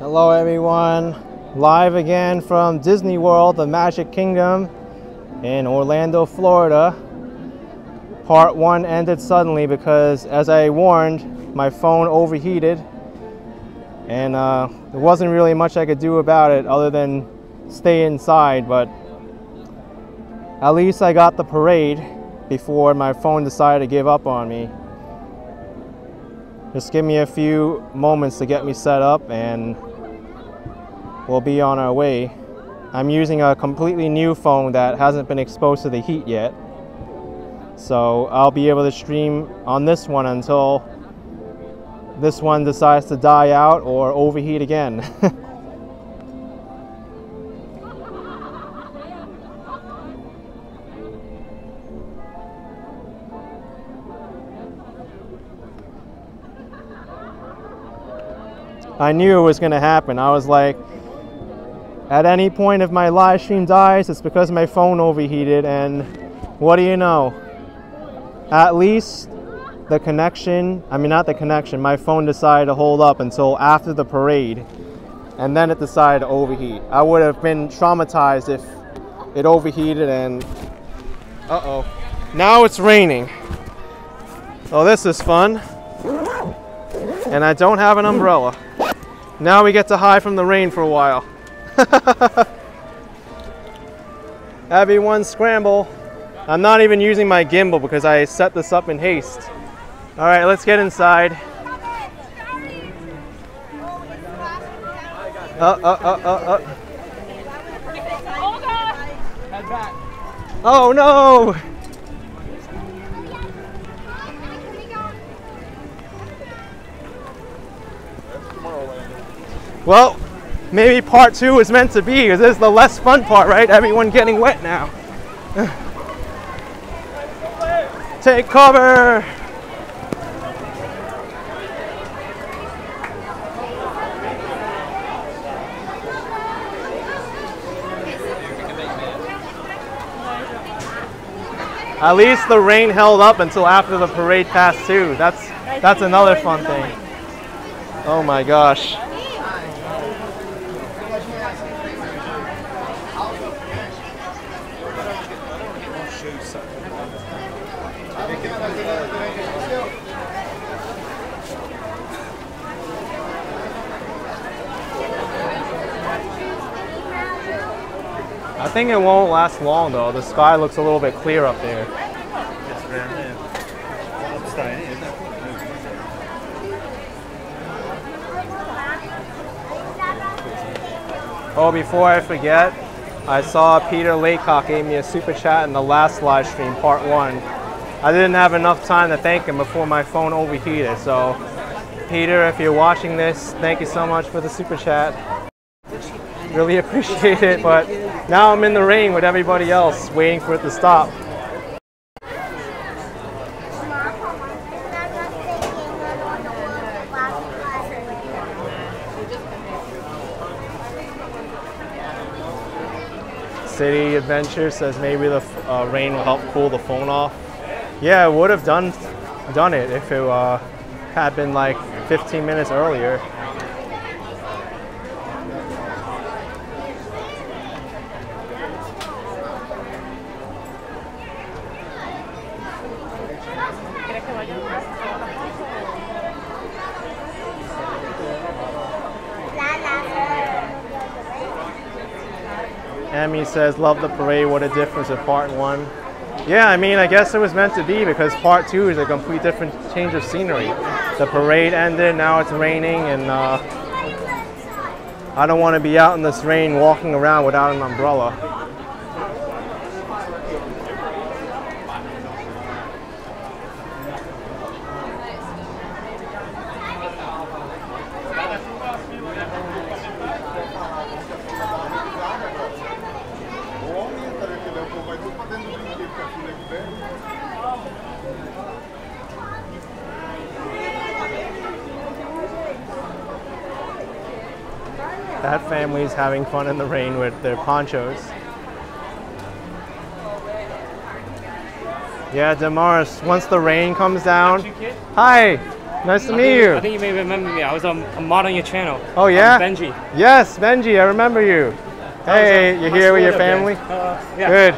Hello everyone, live again from Disney World, the Magic Kingdom in Orlando, Florida. Part 1 ended suddenly because, as I warned, my phone overheated and there wasn't really much I could do about it other than stay inside, but at least I got the parade before my phone decided to give up on me. Just give me a few moments to get me set up and we'll be on our way. I'm using a completely new phone that hasn't been exposed to the heat yet. So I'll be able to stream on this one until this one decides to die out or overheat again. I knew it was going to happen. I was like, at any point if my live stream dies, it's because my phone overheated, and what do you know? At least the connection, not the connection, my phone decided to hold up until after the parade, and then it decided to overheat. I would have been traumatized if it overheated and... Uh-oh. Now it's raining. Oh, this is fun. And I don't have an umbrella. Now we get to hide from the rain for a while. Everyone scramble. I'm not even using my gimbal because I set this up in haste. All right, let's get inside. Oh no! Well, maybe part 2 is meant to be, because this is the less fun part, right? Everyone getting wet now. Take cover! At least the rain held up until after the parade passed too. That's another fun thing. Oh my gosh. I think it won't last long though. The sky looks a little bit clear up there. Oh, before I forget, I saw Peter Laycock gave me a super chat in the last live stream, part 1. I didn't have enough time to thank him before my phone overheated. So, Peter, if you're watching this, thank you so much for the super chat. Really appreciate it, but now I'm in the rain with everybody else, waiting for it to stop. City Adventure says maybe the rain will help cool the phone off. Yeah, it would have done it if it had been like 15 minutes earlier. Emmy says, love the parade, what a difference with part 1. Yeah, I guess it was meant to be because part 2 is a complete different change of scenery. The parade ended, now it's raining, and I don't want to be out in this rain walking around without an umbrella. That family's having fun in the rain with their ponchos. Yeah, Damaris, once the rain comes down. Hi! Nice to meet you. I think you may remember me. I was a mod on your channel. Oh yeah? Benji. Yes, Benji, I remember you. Hey, you here with your family? Yeah. Good.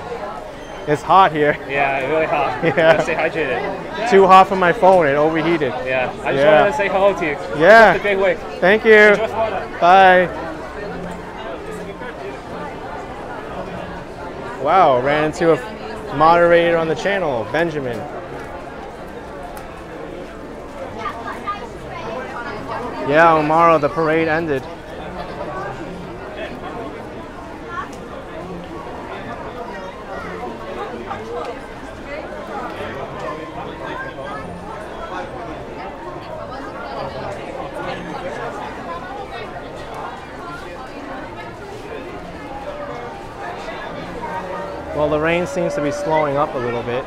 It's hot here. Yeah, really hot. Yeah. Stay hydrated. Too hot for my phone, it overheated. Yeah. I just wanted to say hello to you. Yeah. Keep the great work. Thank you. Enjoy Florida. Bye. Wow, ran into a moderator on the channel, Benjamin. Yeah, Omaro, the parade ended. Well, the rain seems to be slowing up a little bit.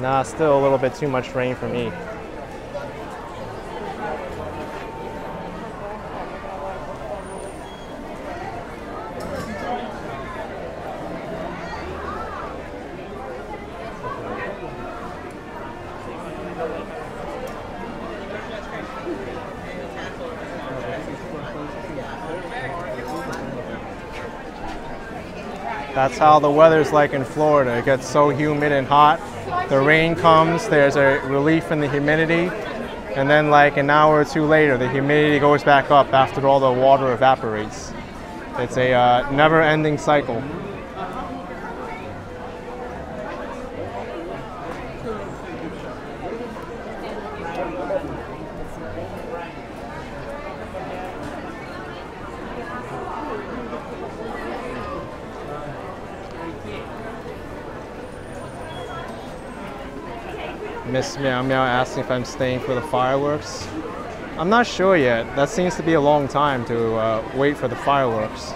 Nah, still a little bit too much rain for me. That's how the weather's like in Florida. It gets so humid and hot. The rain comes, there's a relief in the humidity, and then like an hour or two later, the humidity goes back up after all the water evaporates. It's a never-ending cycle. Miss Meow Meow asking if I'm staying for the fireworks. I'm not sure yet. That seems to be a long time to wait for the fireworks.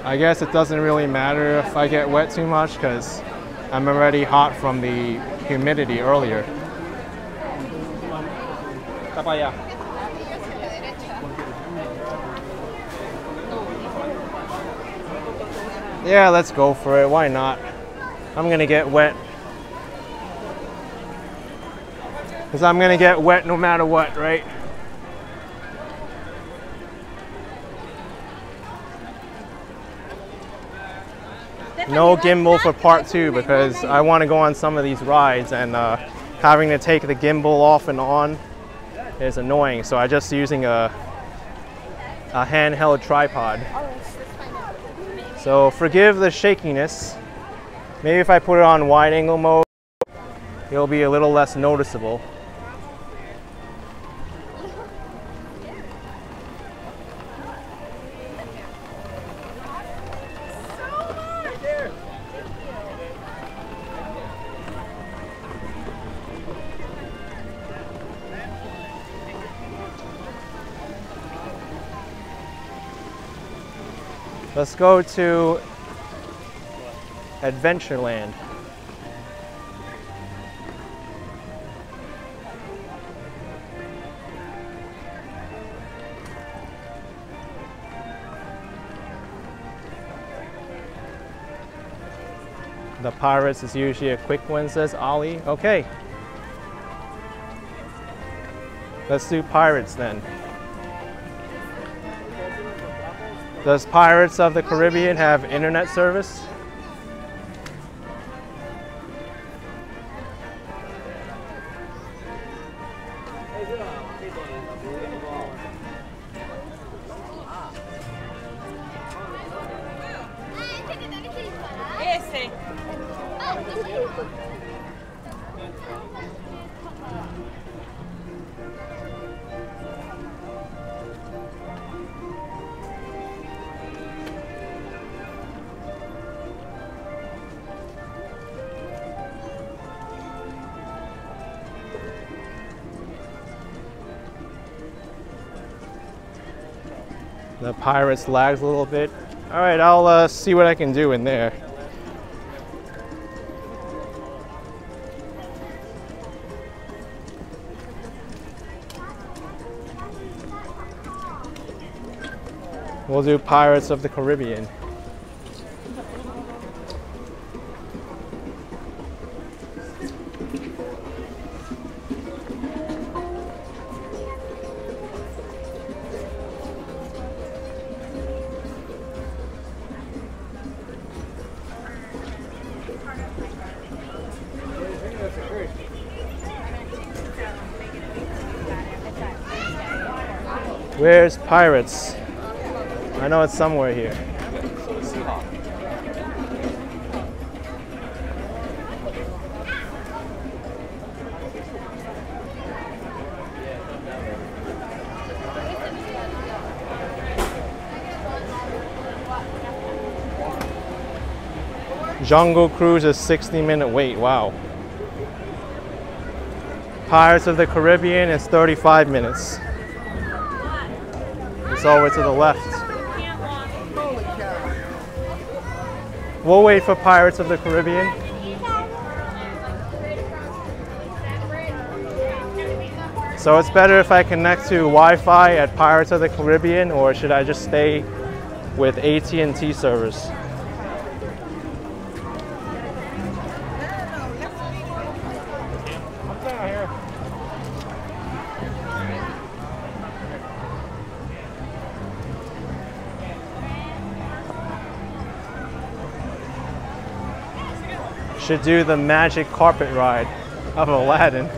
I guess it doesn't really matter if I get wet too much because I'm already hot from the humidity earlier. Yeah, let's go for it. Why not? I'm gonna get wet. Because I'm gonna get wet no matter what, right? No gimbal for part 2 because I want to go on some of these rides, and having to take the gimbal off and on is annoying. So I'm just using a handheld tripod. So forgive the shakiness. Maybe if I put it on wide angle mode, it'll be a little less noticeable. Let's go to Adventureland. The Pirates is usually a quick one, says Ollie. Okay. Let's do Pirates then. Does Pirates of the Caribbean have internet service? The Pirates lags a little bit. All right, I'll see what I can do in there. We'll do Pirates of the Caribbean. Where's Pirates? I know it's somewhere here. Jungle Cruise is 60-minute wait, wow. Pirates of the Caribbean is 35 minutes. It's over to the left. We'll wait for Pirates of the Caribbean. So it's better if I connect to Wi-Fi at Pirates of the Caribbean, or should I just stay with AT&T service? Should do the magic carpet ride of Aladdin.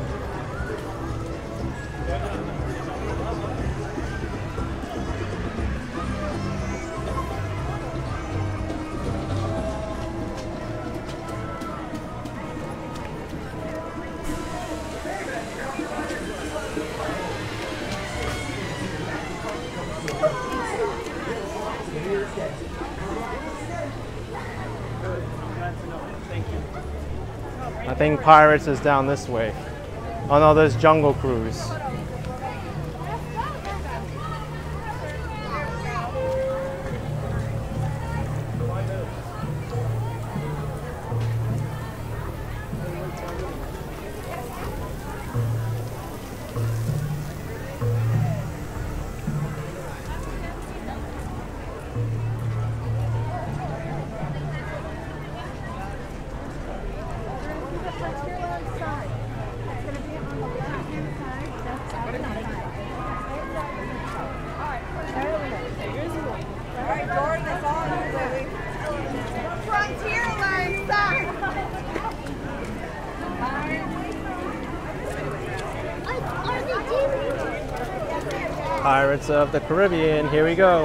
I think Pirates is down this way. Oh no, there's Jungle Cruise. Pirates of the Caribbean, here we go.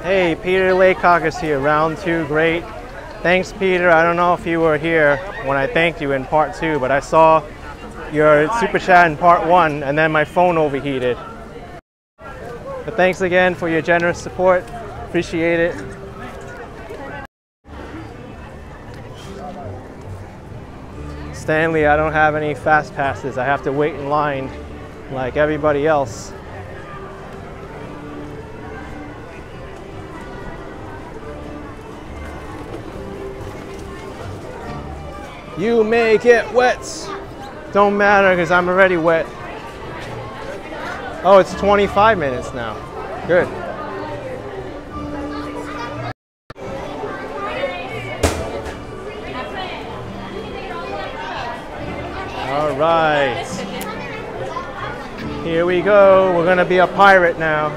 Hey, Peter Laycock is here, round 2, great. Thanks, Peter. I don't know if you were here when I thanked you in part 2, but I saw your super chat in part 1 and then my phone overheated. But thanks again for your generous support, appreciate it. Stanley, I don't have any fast passes. I have to wait in line like everybody else. You may get wet. Don't matter because I'm already wet. Oh, it's 25 minutes now. Good. All right, here we go. We're gonna be a pirate now.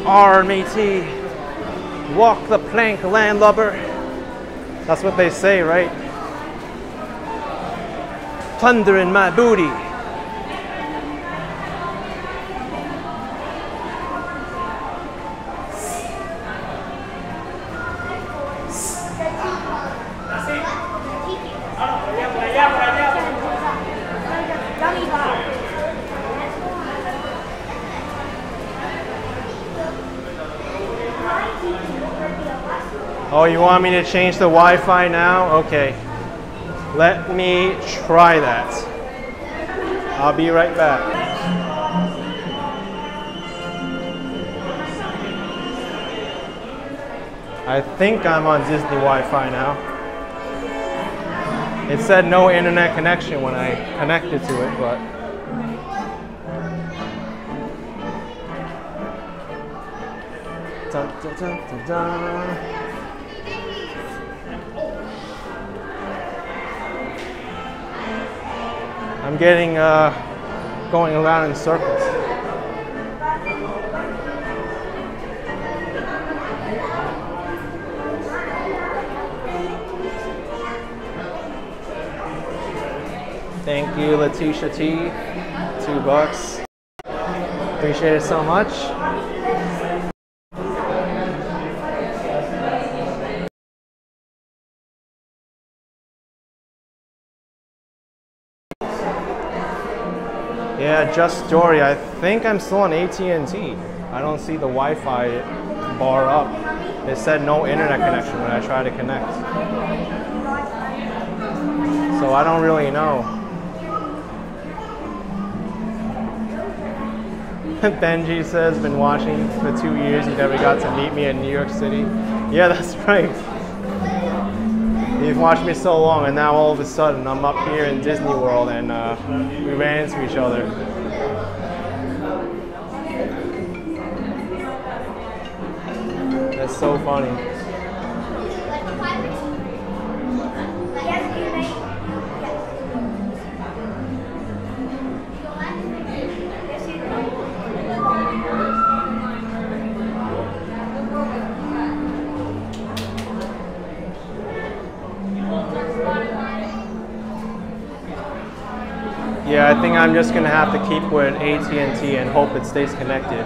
R.M.A.T. Walk the plank, landlubber. That's what they say, right? Plundering my booty. Oh, you want me to change the Wi-Fi now? Okay. Let me try that. I'll be right back. I think I'm on Disney Wi-Fi now. It said no internet connection when I connected to it, but dun, dun, dun, dun, dun. I'm getting going around in circles. Thank you, Letitia T. $2. Appreciate it so much. Yeah, Just Dory. I think I'm still on AT&T. I don't see the Wi-Fi bar up. It said no internet connection when I tried to connect. So I don't really know. Benji says, been watching for 2 years. You never got to meet me in New York City. Yeah, that's right. You've watched me so long, and now all of a sudden I'm up here in Disney World, and we ran into each other. That's so funny. Yeah, I think I'm just gonna have to keep with AT&T and hope it stays connected.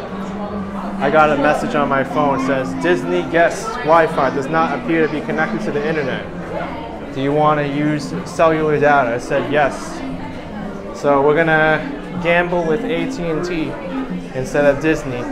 I got a message on my phone that says Disney guest Wi-Fi does not appear to be connected to the internet. Do you want to use cellular data? I said yes. So we're gonna gamble with AT&T instead of Disney.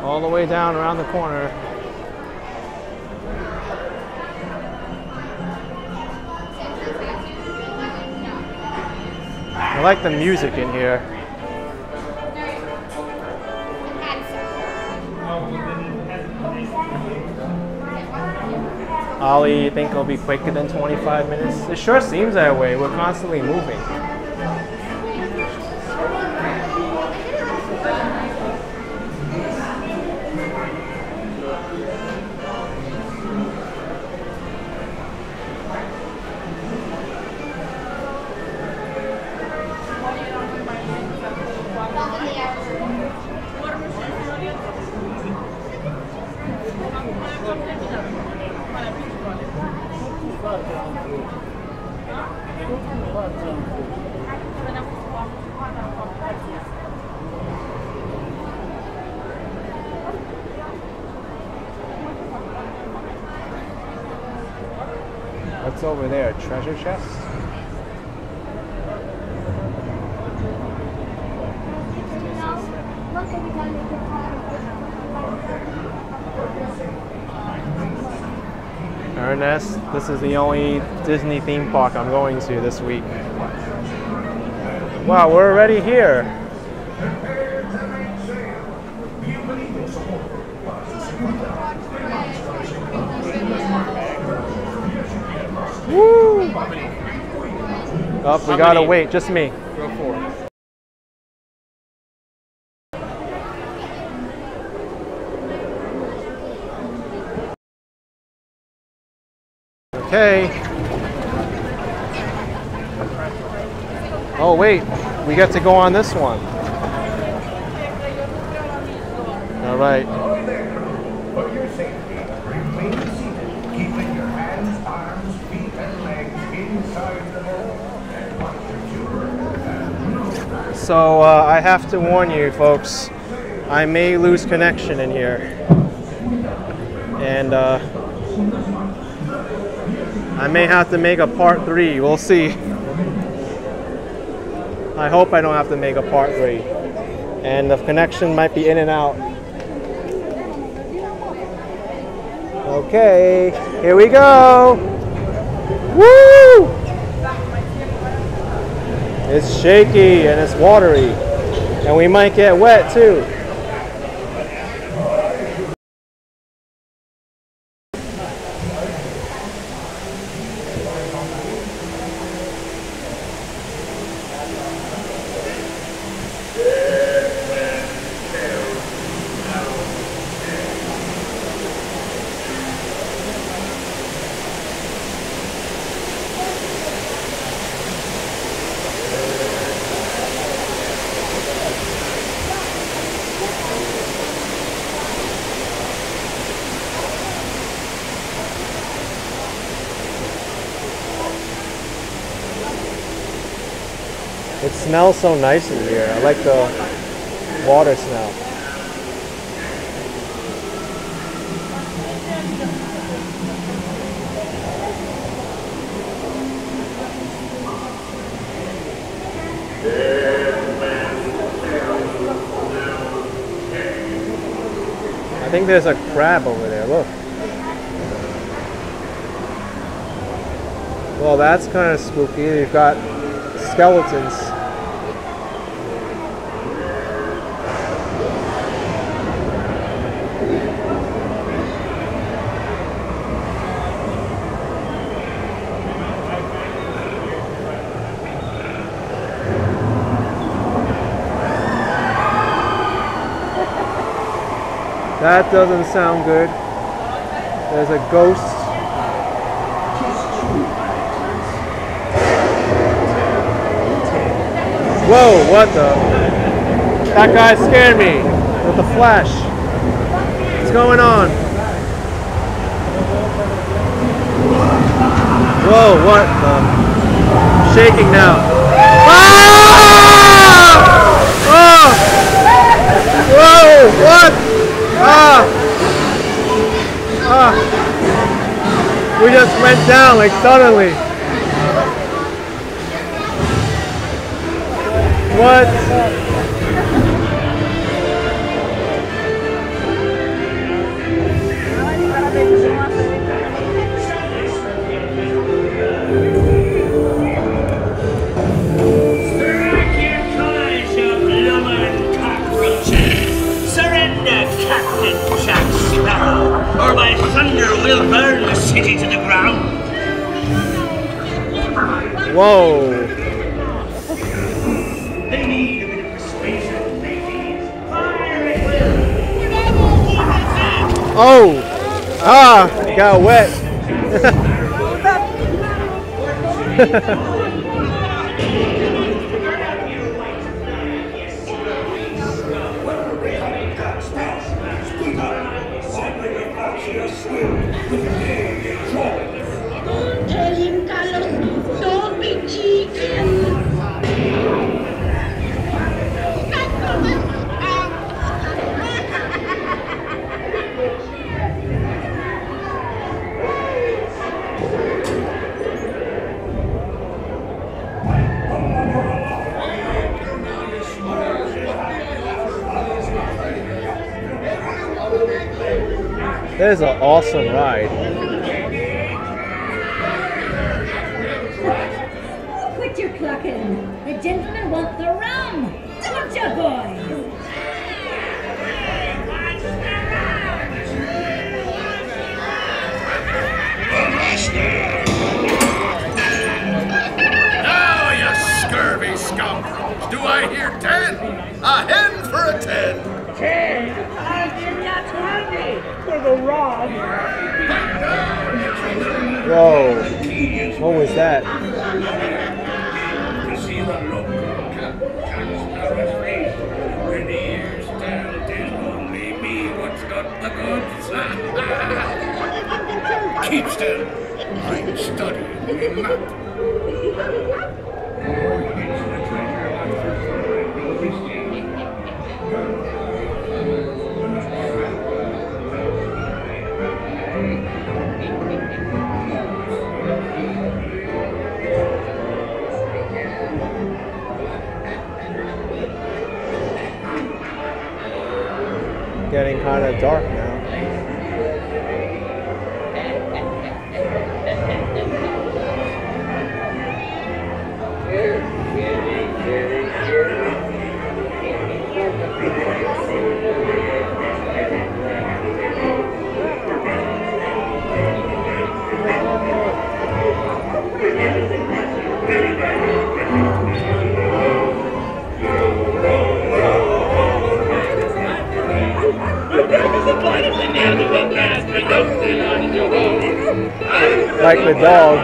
All the way down around the corner. I like the music in here. Ollie, you think it'll be quicker than 25 minutes? It sure seems that way. We're constantly moving. What's over there? Treasure chest? Ernest, this is the only Disney theme park I'm going to this week. Wow, we're already here. Woo! Oh, we gotta wait, just me. Go for it. Okay. Oh wait, we get to go on this one. All right. For your safety, remain seated, keeping your hands, arms, feet, and legs inside the boat. And watch your children. So I have to warn you folks, I may lose connection in here. And I may have to make a part 3, we'll see. I hope I don't have to make a part 3. And the connection might be in and out. Okay, here we go. Woo! It's shaky and it's watery. And we might get wet too. It smells so nice in here. I like the water smell. I think there's a crab over there, look. Well, that's kind of spooky. You've got skeletons. That doesn't sound good. There's a ghost. Whoa, what the? That guy scared me with the flash. What's going on? Whoa, what the? I'm shaking now. Ah! Oh! Whoa, what? Ah! Ah! We just went down like suddenly. What? Or my thunder will burn the city to the ground. Whoa. They need a bit of persuasion, ladies. Fire it will. Oh. Ah, it got wet. Tell him, Carlos, don't be cheeky. That is an awesome ride. Quit your clucking. The gentlemen want the rum. Don't you, boys? Now, you scurvy scoundrels, do I hear 10? A hen for a 10. Whoa. What was that? To see the look Keep still. I'm studying the map. Getting kind of dark now. Like the dog.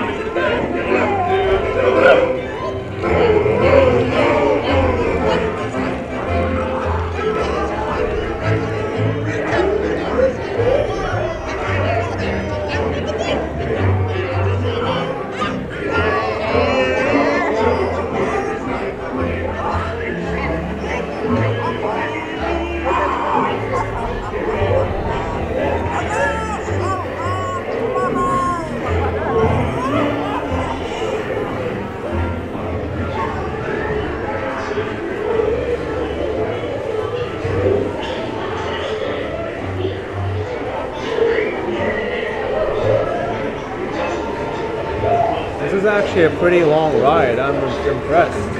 This is actually a pretty long ride. I'm impressed.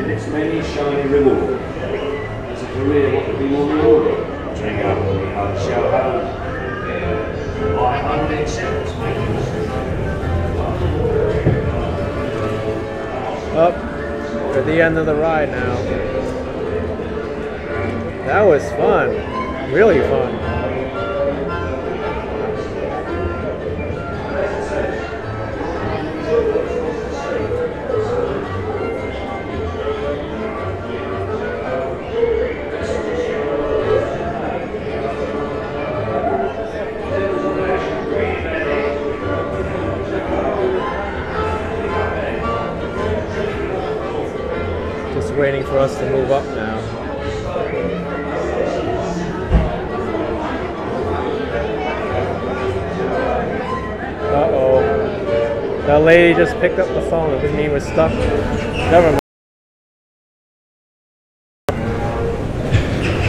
It's mainly shiny removal. As a career, what would be more rewarding? Drink up and we hug show home. I humbly accept this maintenance. Up at the end of the ride now. That was fun. Really fun. Waiting for us to move up now. Uh-oh. That lady just picked up the phone because me was stuck. Never mind.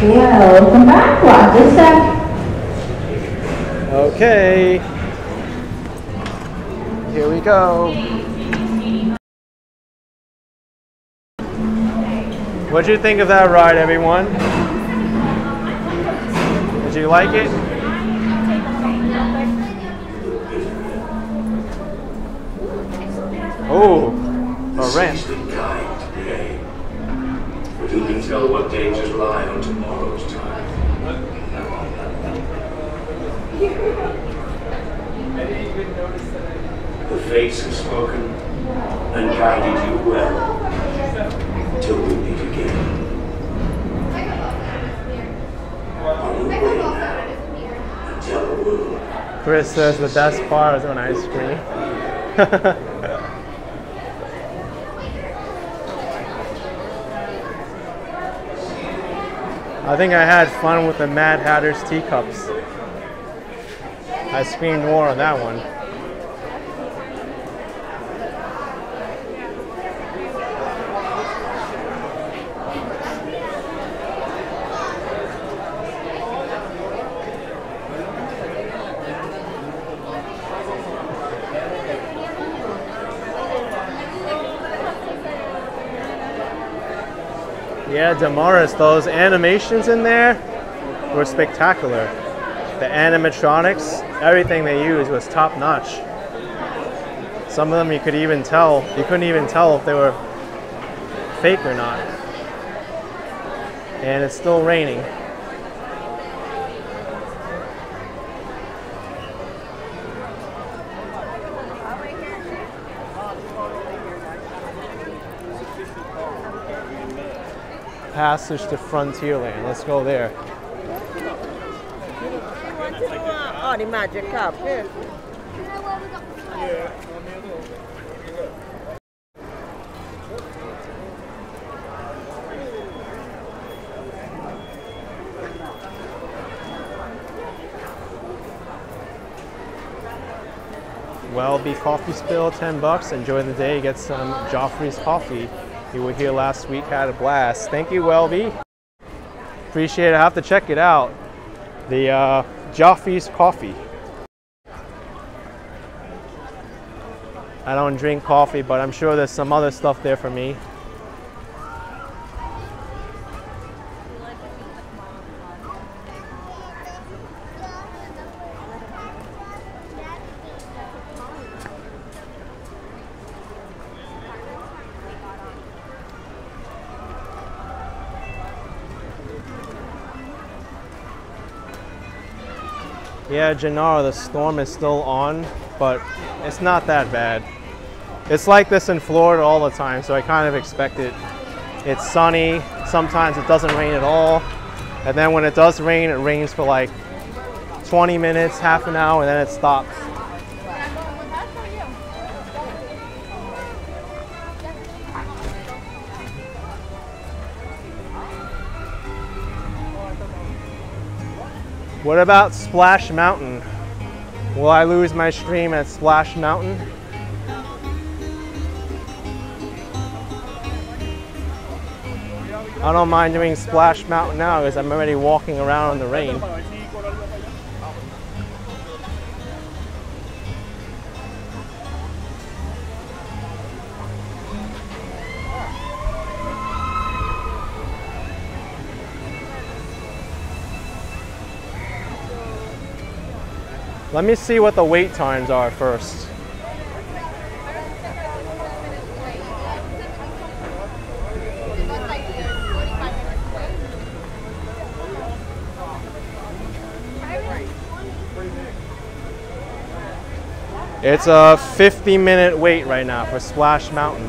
Welcome back, Roger Seth. Okay. Here we go. What'd you think of that ride, everyone? Did you like it? Oh, a ramp. But who can tell what dangers lie on tomorrow's time? The fates have spoken and guided you well. Till we meet again. On the way and tell the world. Chris says the best part is when I scream. I think I had fun with the Mad Hatter's teacups. I screamed more on that one. Yeah, Damaris, those animations in there were spectacular. The animatronics, everything they used was top notch. Some of them you couldn't even tell if they were fake or not. and it's still raining. Passage to Frontierland. Let's go there. Oh, the magic cup. Here. Welby coffee spill, $10. Enjoy the day. Get some Joffrey's coffee. You were here last week, had a blast. Thank you, Welby. Appreciate it. I have to check it out. The Joffrey's coffee. I don't drink coffee, but I'm sure there's some other stuff there for me. Yeah, Gennaro, the storm is still on, but it's not that bad. It's like this in Florida all the time, so I kind of expect it. It's sunny, sometimes it doesn't rain at all, and then when it does rain, it rains for like 20 minutes, half an hour, and then it stops. What about Splash Mountain? Will I lose my stream at Splash Mountain? I don't mind doing Splash Mountain now because I'm already walking around in the rain. Let me see what the wait times are first. It's a 50-minute wait right now for Splash Mountain.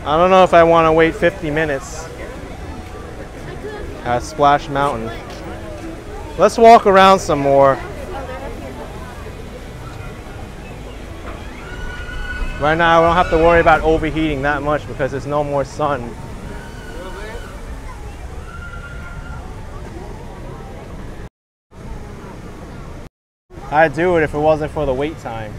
I don't know if I want to wait 50 minutes at Splash Mountain. Let's walk around some more. Right now, we don't have to worry about overheating that much because there's no more sun. I'd do it if it wasn't for the wait time.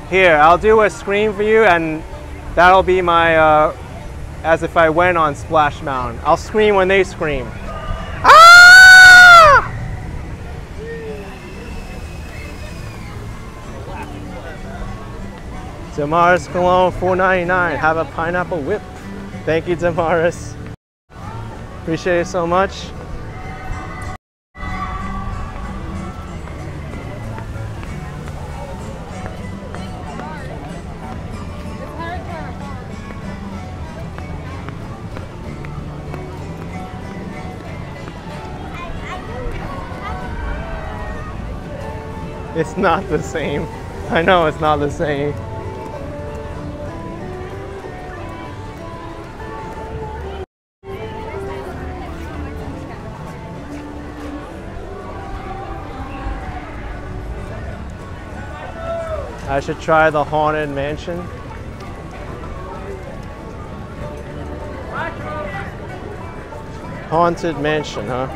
Here, I'll do a scream for you, and that'll be my, as if I went on Splash Mountain. I'll scream when they scream. Ah! Damaris Cologne, $4.99. Have a pineapple whip. Thank you, Damaris. Appreciate it so much. It's not the same. I know it's not the same. I should try the Haunted Mansion. Haunted Mansion, huh?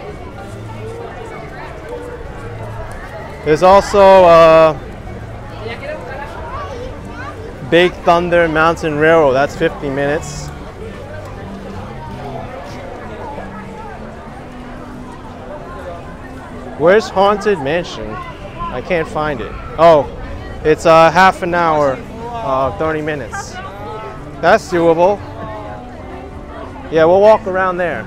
There's also Big Thunder Mountain Railroad. That's 50 minutes. Where's Haunted Mansion? I can't find it. Oh, it's half an hour, 30 minutes. That's doable. Yeah, we'll walk around there.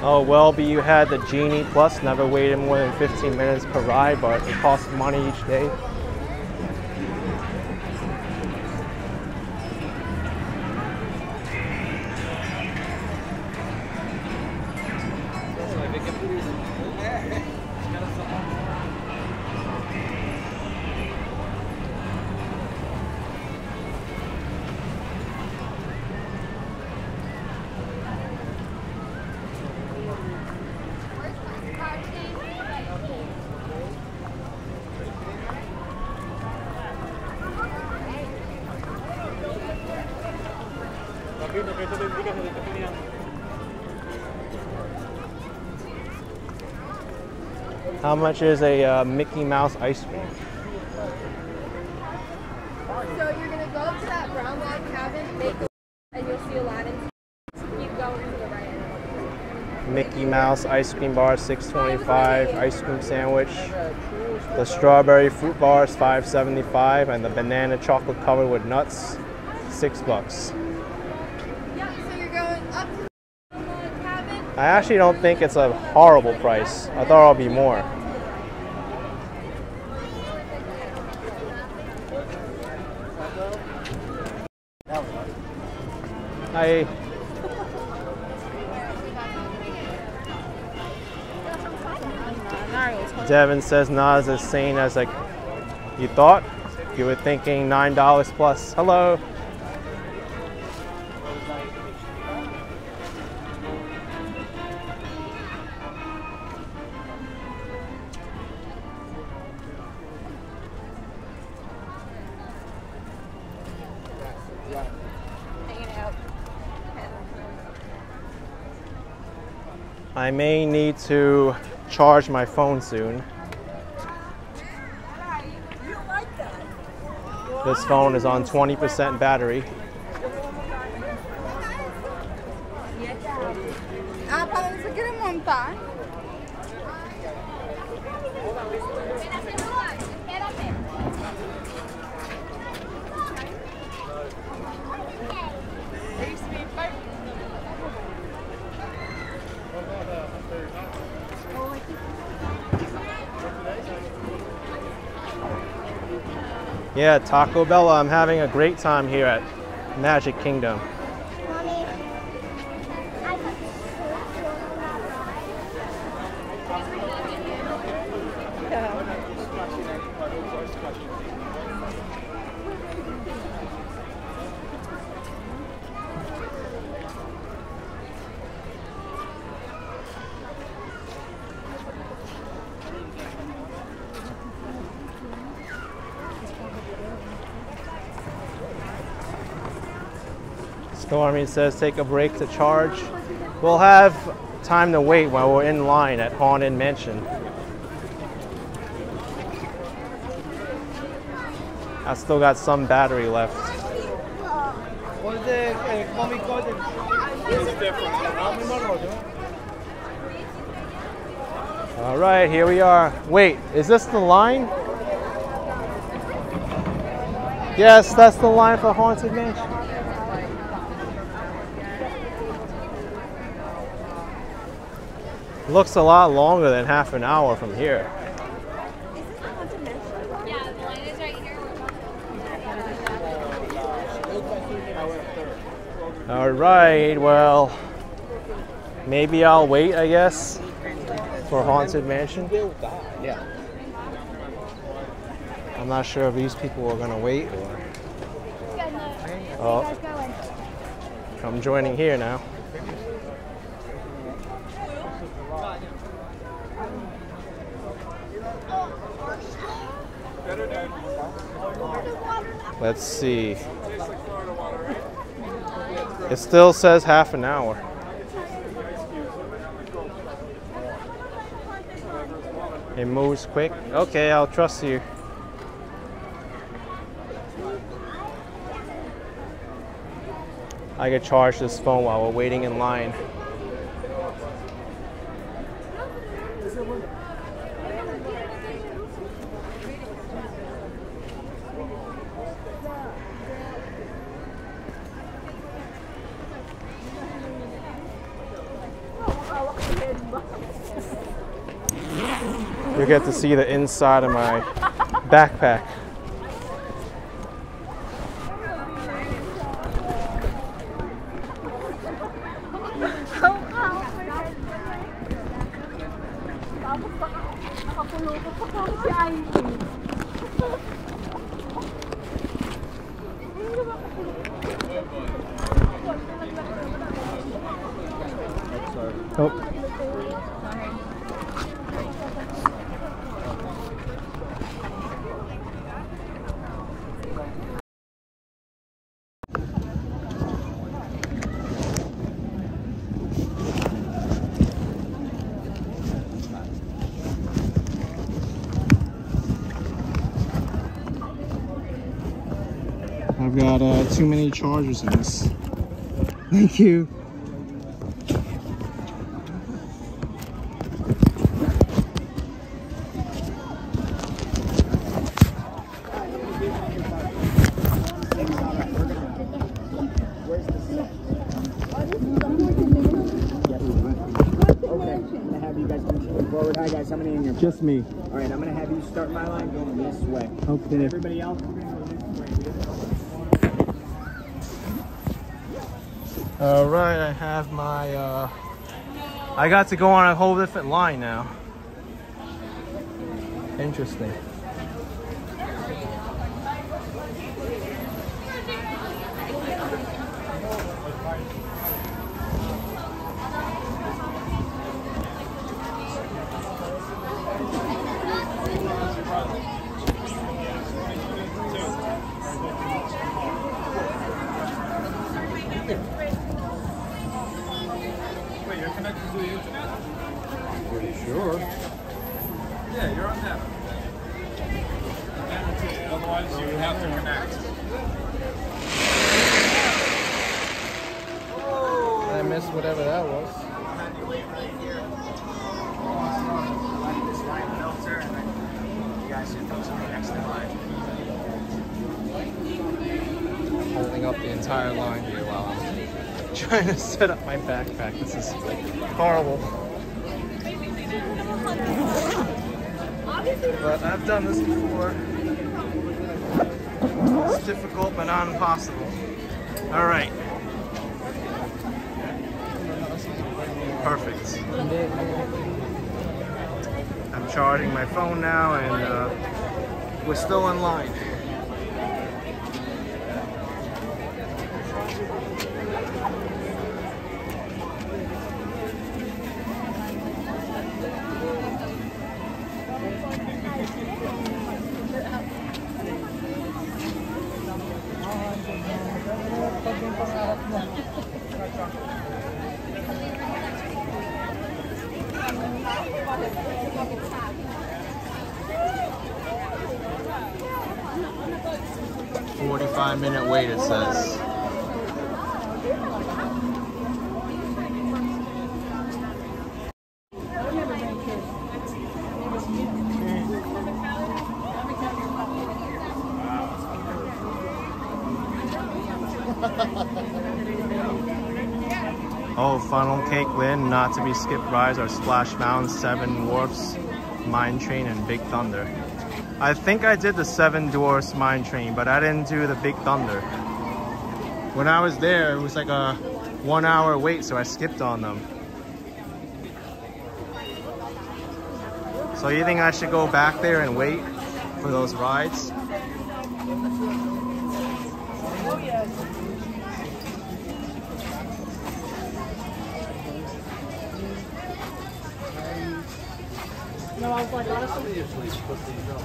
Oh, Welby, you had the Genie Plus, never waited more than 15 minutes per ride, but it costs money each day. How much is a Mickey Mouse ice cream? So you're gonna go up to that brown log cabin, make a and you'll see Aladdin. Keep going to the right. Mickey Mouse ice cream bar, $6.25. Ice cream sandwich. The strawberry fruit bar is $5.75, and the banana chocolate covered with nuts, $6. Yeah, so you're going up to the brown log cabin. I actually don't think it's a horrible price. I thought it'd be more. Hi. Devin says not as insane as like you thought. You were thinking $9 plus. Hello. I may need to charge my phone soon. This phone is on 20% battery. ¿Para dónde se quiere montar? Yeah, Taco Bell, I'm having a great time here at Magic Kingdom. Stormy says take a break to charge. We'll have time to wait while we're in line at Haunted Mansion. I still got some battery left. All right, here we are. Wait, is this the line? Yes, that's the line for Haunted Mansion. Looks a lot longer than half an hour from here. Yeah, the line is right here. All right, well, maybe I'll wait, I guess, for Haunted Mansion. Yeah. I'm not sure if these people are gonna wait or. Oh, I'm joining here now. Let's see. It still says half an hour. It moves quick. Okay, I'll trust you. I could charge this phone while we're waiting in line. you get to see the inside of my backpack. Oh. I've got too many chargers in this. Thank you. Hi guys, how many in your Just me. Alright, I'm gonna have you start my line going this way. Okay. And everybody else, we're gonna go this way. Alright, I have my I got to go on a whole different line now. Interesting. Wait, you're connected to the internet? Pretty sure. Yeah, you're on that. Otherwise, you would have to connect. I missed whatever that was. This line filter, and then you guys should filter the next line. Holding up the entire line here while I'm trying to set up my backpack. This is horrible. But I've done this before. It's difficult but not impossible. Alright. Perfect. I'm charging my phone now and we're still in line. "45-minute wait," it says. Oh, Funnel Cake Lynn, Not to Be Skipped rides are Splash Mountain, Seven Dwarfs, Mine Train, and Big Thunder. I think I did the Seven Dwarfs Mine Train, but I didn't do the Big Thunder. When I was there, it was like a 1 hour wait, so I skipped on them. So you think I should go back there and wait for those rides? No, I was like, honestly, put these up.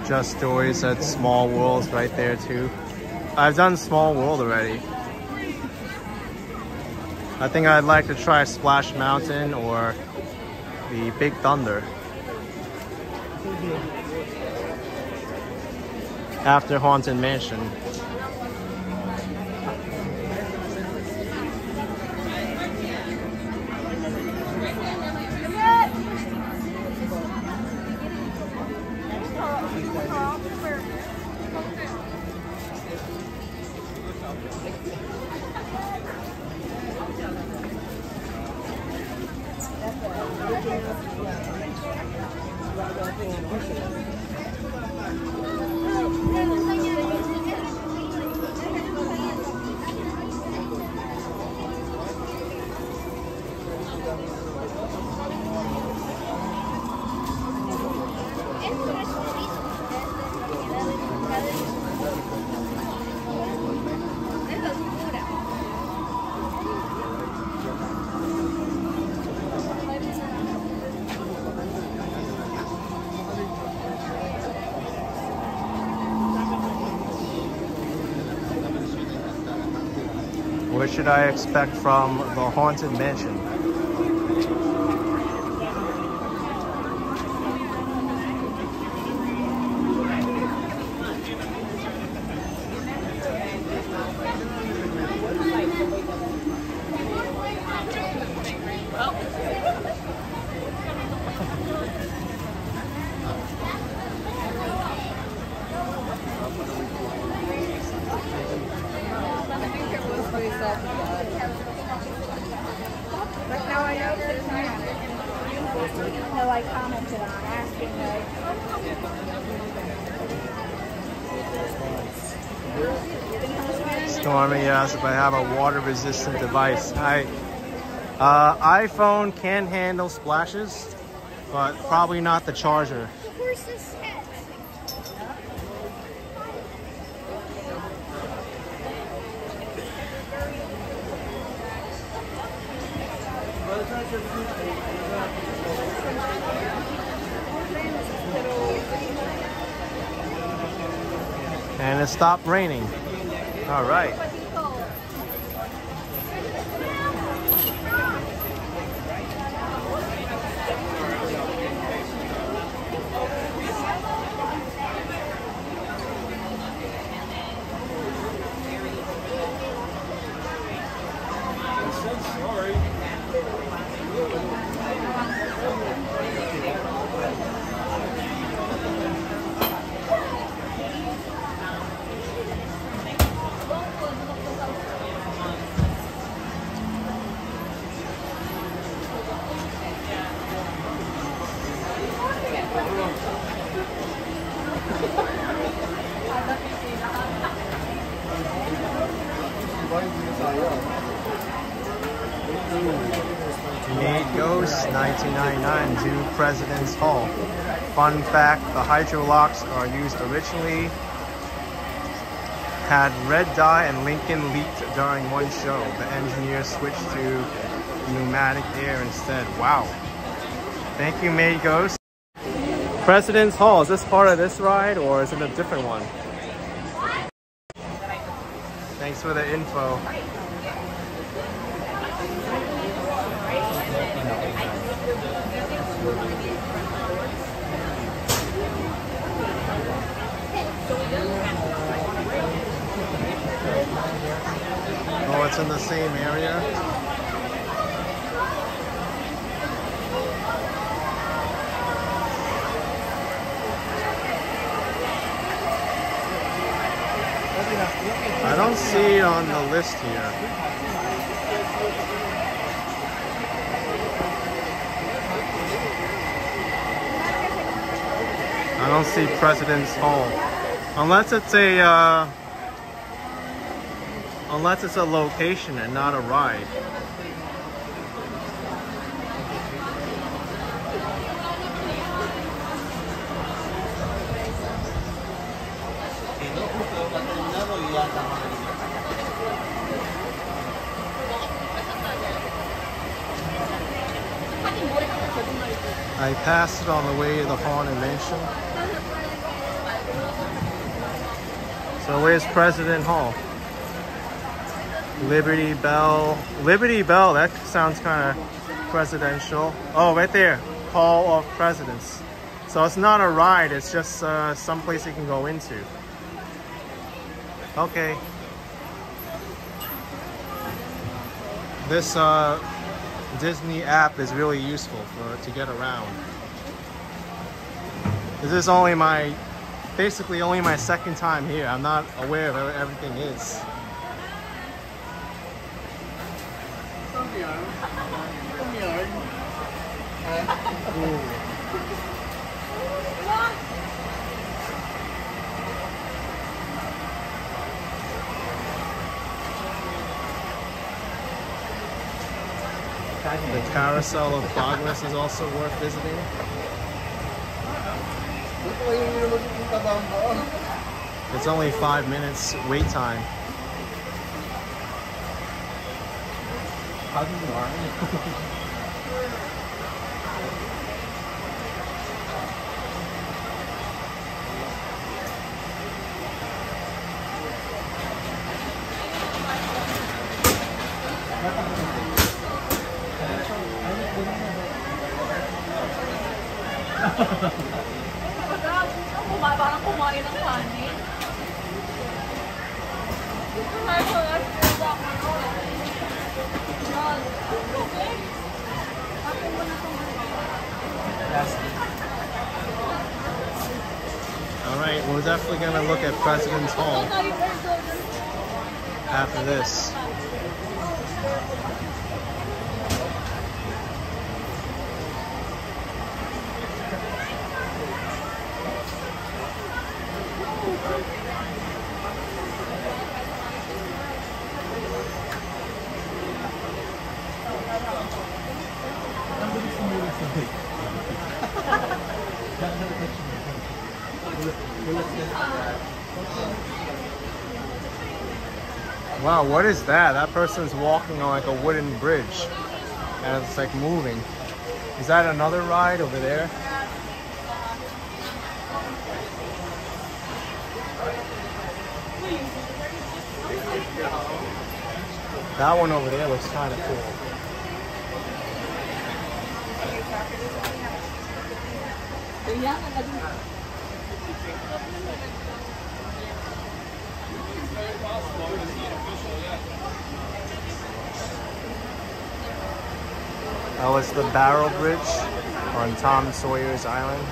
Just Stories at Small World's right there too. I've done Small World already. I think I'd like to try Splash Mountain or the Big Thunder. After Haunted Mansion. What should I expect from the Haunted Mansion? But now I know there's no, I commented on asking Stormy asks if I have a water-resistant device. iPhone can handle splashes, but probably not the charger. The horse's head. And it stopped raining. All right. Made Ghost, 1999, Zoo President's Hall. Fun fact, the hydro locks are used originally had red dye and Lincoln leaked during one show. The engineer switched to pneumatic air instead. Wow. Thank you, Made Ghost. President's Hall, is this part of this ride or is it a different one? Thanks for the info. Oh, it's in the same area? I don't see it on the list here. I don't see President's Hall. Unless it's a location and not a ride. I passed it on the way to the Haunted Mansion. So where's President Hall? Liberty Bell. Liberty Bell, that sounds kind of presidential. Oh, right there. Hall of Presidents. So it's not a ride, it's just some place you can go into. Okay. This Disney app is really useful to get around. This is basically only my second time here. I'm not aware of where everything is. The Carousel of Progress is also worth visiting. It's only 5 minutes wait time. Parang kumain ng kanin. Alright, we're definitely gonna look at President's Hall after this. Wow, what is that? That person's walking on like a wooden bridge and it's like moving. Is that another ride over there? That one over there looks kind of cool. That was the Barrow Bridge on Tom Sawyer's Island.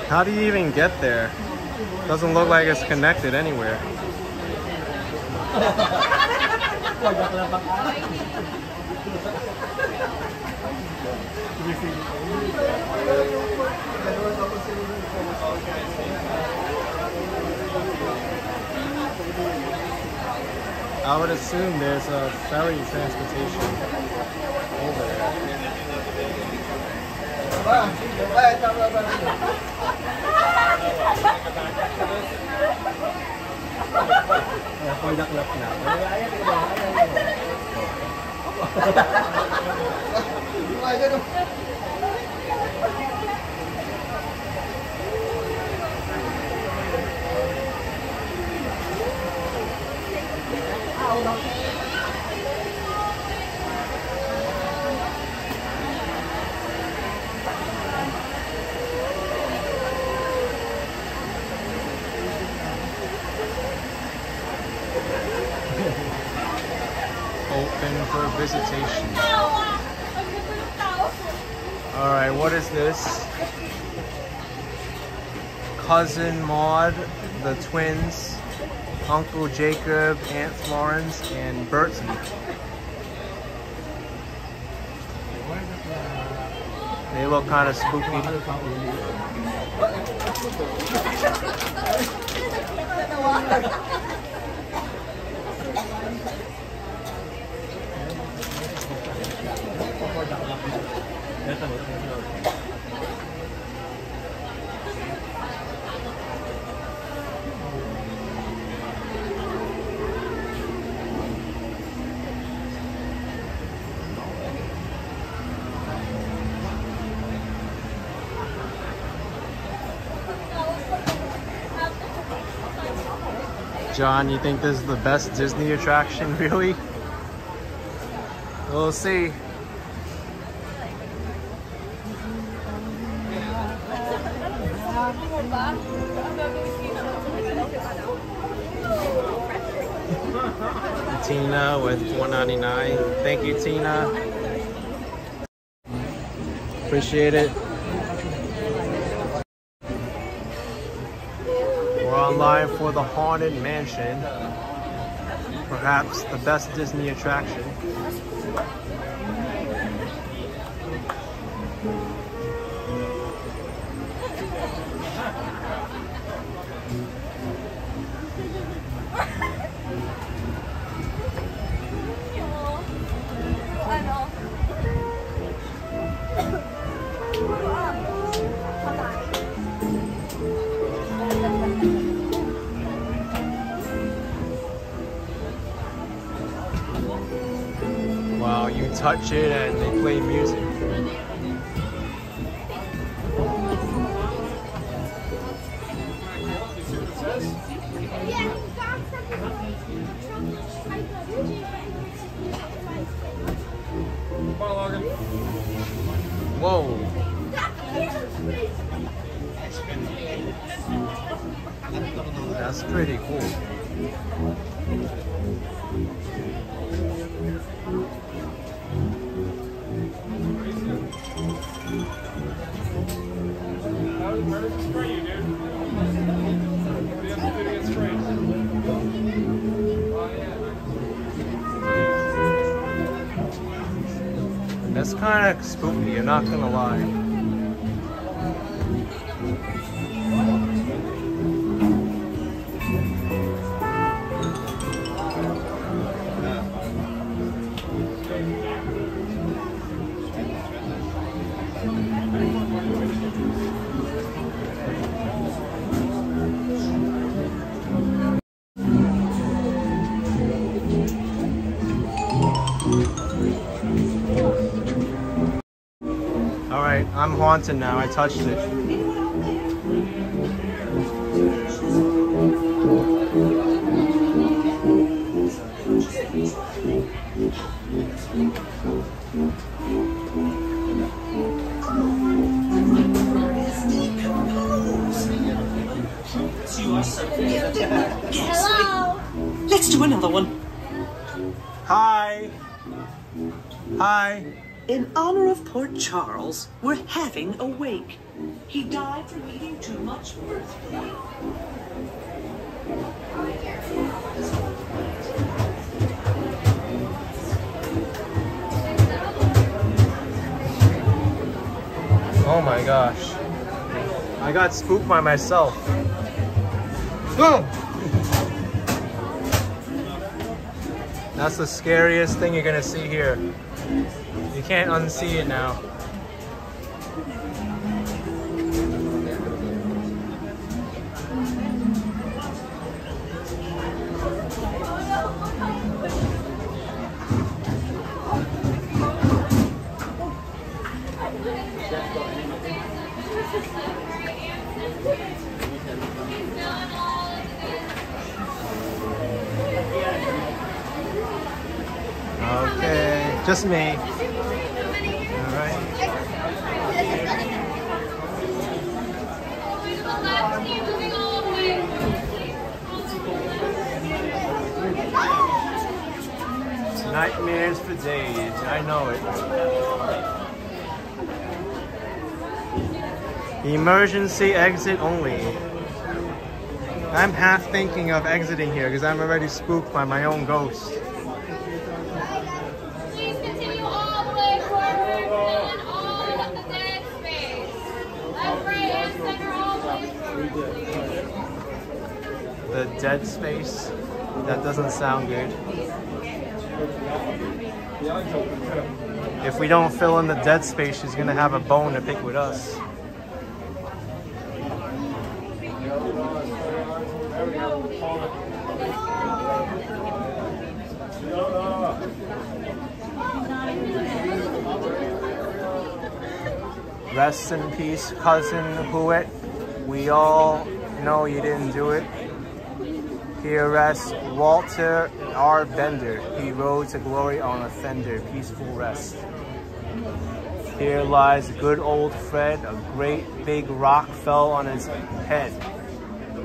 How do you even get there? Doesn't look like it's connected anywhere. I would assume there's a ferry transportation over there. Open for visitation. Alright, what is this? Cousin Maud, the twins, Uncle Jacob, Aunt Florence, and Bertie. They look kind of spooky. John, you think this is the best Disney attraction, really? We'll see. Tina with $1.99. Thank you, Tina. Appreciate it. We're on live for the Haunted Mansion. Perhaps the best Disney attraction. touch it and they play music. Whoa. That's pretty cool. Where does it spray you, dude? What do you have to do to get sprayed? Oh, yeah. That's kind of spooky, I'm not gonna lie. Alright, I'm haunted now, I touched it. Hello. Let's do another one. Hi. Hi. In honor of poor Charles, we're having a wake. He died from eating too much birthday. Oh my gosh. I got spooked by myself. Boom! That's the scariest thing you're gonna see here. You can't unsee it now. Okay, just me. Nightmares for days, I know it. Emergency exit only. I'm half thinking of exiting here because I'm already spooked by my own ghost. Please continue all the way forward and all of the dead space. Left, right, and center all the way forward, please. The dead space? That doesn't sound good. If we don't fill in the dead space, she's gonna have a bone to pick with us. Rest in peace, cousin Huet. We all know you didn't do it. Here rests Walter R. Bender. He rode to glory on a fender. Peaceful rest. Here lies good old Fred. A great big rock fell on his head.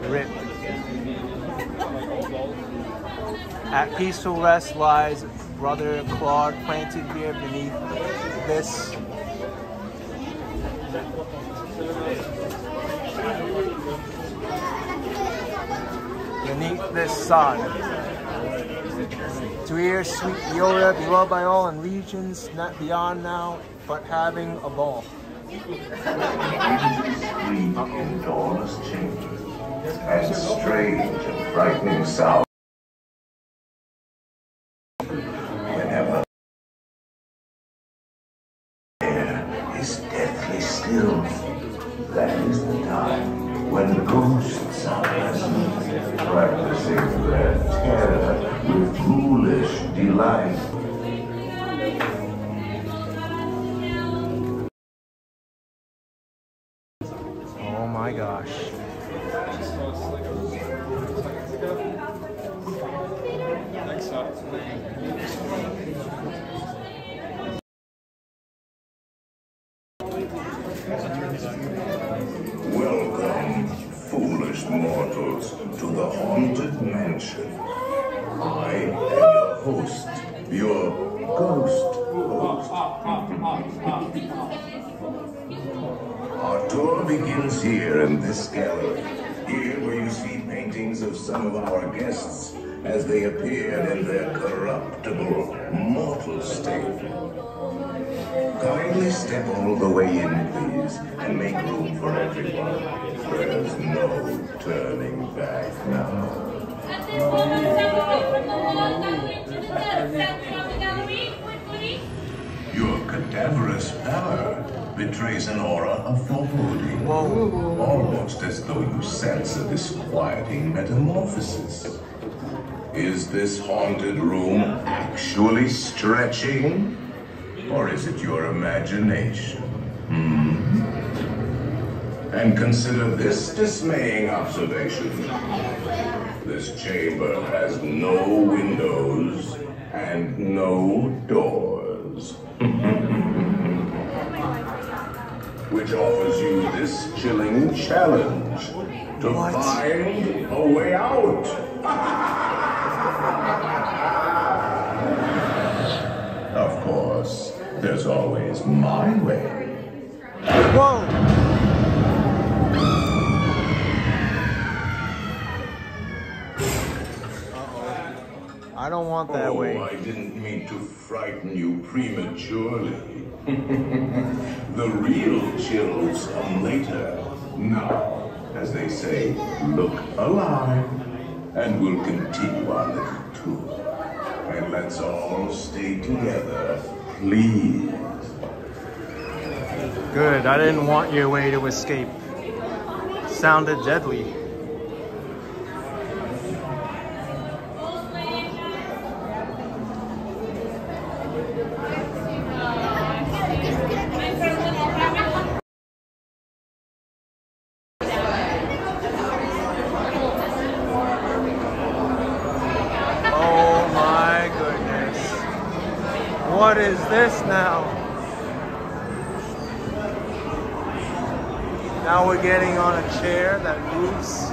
Rip. At peaceful rest lies Brother Claude, planted here beneath this sod. To hear sweet Yoda be loved by all in regions not beyond now, but having a ball. In Dawn's chamber, and strange and frightening sound. Whenever air is deathly still, that is the time when ghosts are present, practicing their terror with ghoulish delight. my gosh. Welcome, foolish mortals, to the Haunted Mansion. I am your host, your ghost host. Our tour begins here in this gallery. Here where you see paintings of some of our guests as they appeared in their corruptible, mortal state. Kindly step all the way in, please, and make room for everyone. There's no turning back now. At this moment, step away from the wall, covering to the center of the gallery, quickly. Your cadaverous pallor betrays an aura of foreboding. Almost as though you sense a disquieting metamorphosis. Is this haunted room actually stretching? Or is it your imagination? And consider this dismaying observation. This chamber has no windows and no doors. Which offers you this chilling challenge to find a way out. Of course, there's always my way. Whoa! I don't want that way. I didn't mean to frighten you prematurely. The real chills come later. Now, as they say, look alive, and we'll continue our little tour. And let's all stay together, please. Good, I didn't want your way to escape. Sounded deadly. What is this now? Now we're getting on a chair that moves.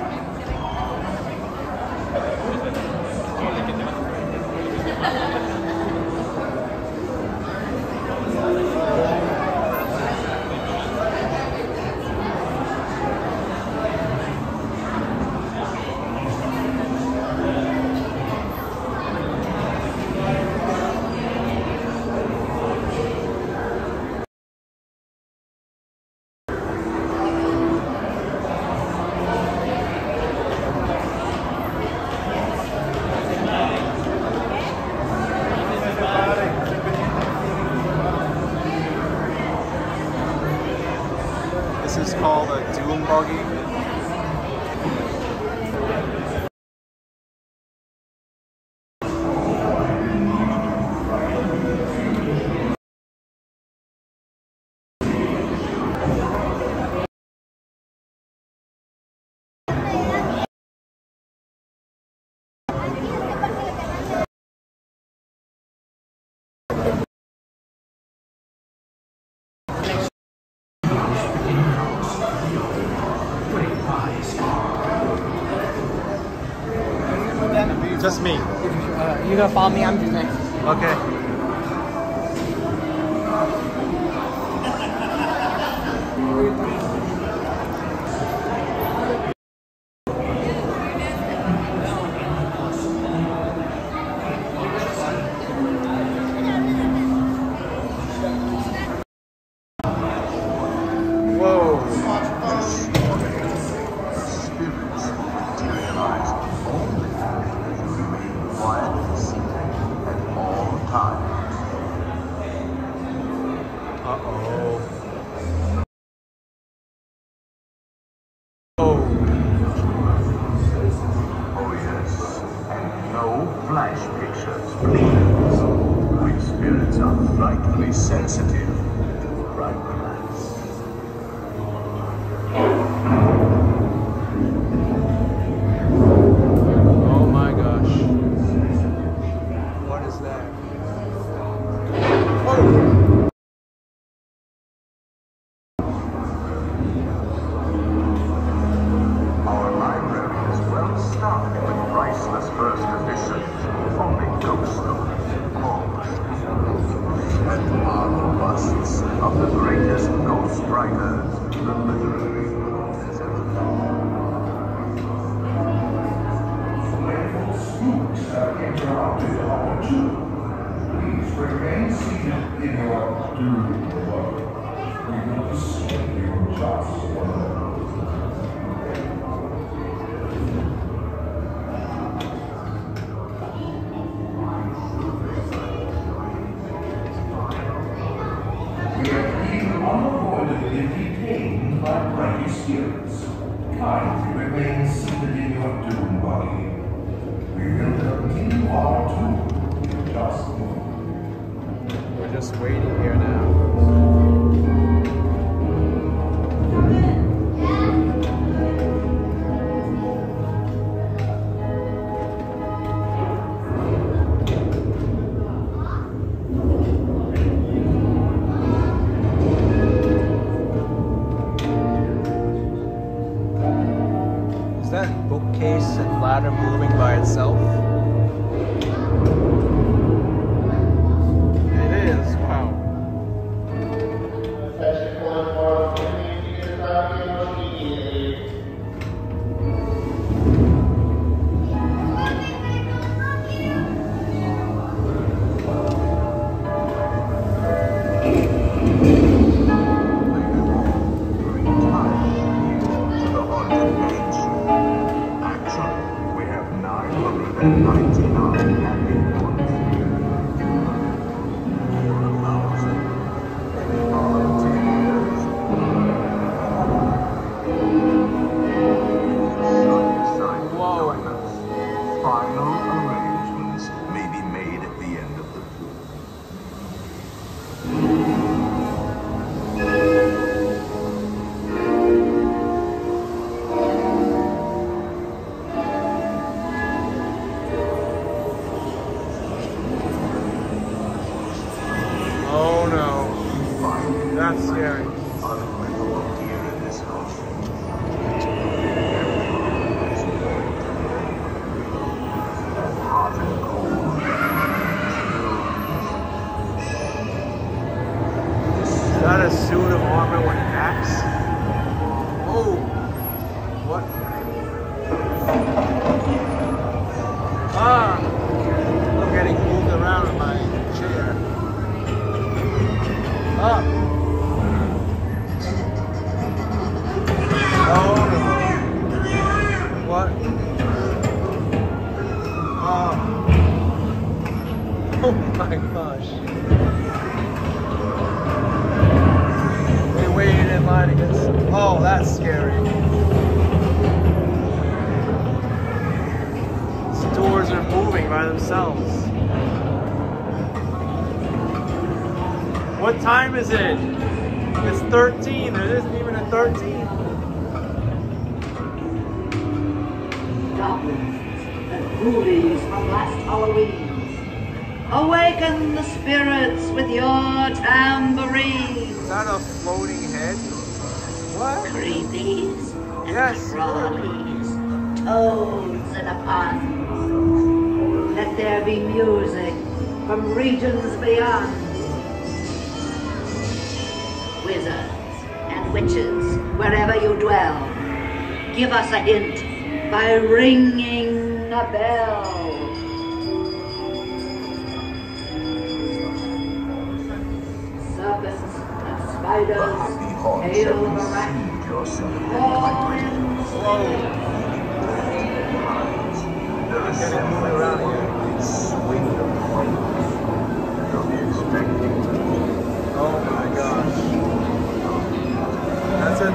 This is called a Doom Buggy. Just me. You're gonna follow me, I'm just next. Okay. Flash pictures, please. My spirits are frightfully sensitive to bright lights. writers, the literary world has ever Playful spooks have interrupted our tour. Please remain seated in your doomed world. We will escape in just a moment. We are being unavoidably detained by mighty spirits. Kindly remain seated in your doom buggy. We will continue our tour in just a moment. We're just waiting here now. Is that bookcase and ladder moving by itself? It is, wow. the haunted mansion. Actually, we have 999 happy ones. Final arrangements may be made at the end of the tour. Oh no. That's scary. Unlivable here in this house. Hot and cold. Is that a suit of armor when it acts? Oh! What? Ah! I'm getting moved around in my chair. Ah! Oh no. What? Oh. Oh my gosh. They waited in line to get some. Oh, that's scary. These doors are moving by themselves. What time is it? It's 13. There isn't even a 13. The movies from last Halloween. Awaken the spirits with your tambourine. Is that a floating head? What? Creepies and Yes. crawlies, toads and a pun. Let there be music from regions beyond. Wizards and witches, wherever you dwell, give us a hint by ringing a bell. Serpents and spiders, hail the rat. They're assembling around here. Swing the point. You'll be expecting. Oh my gosh. That's it.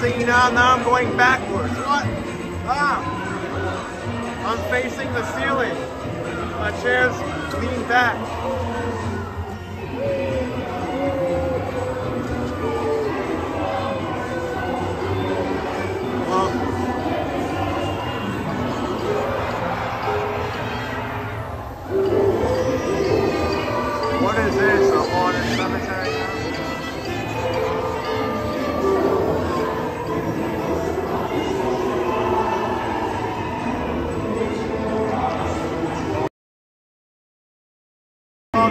See, now I'm going backwards. What? Ah! I'm facing the ceiling. My chair's leaned back. What is this? A haunted cemetery?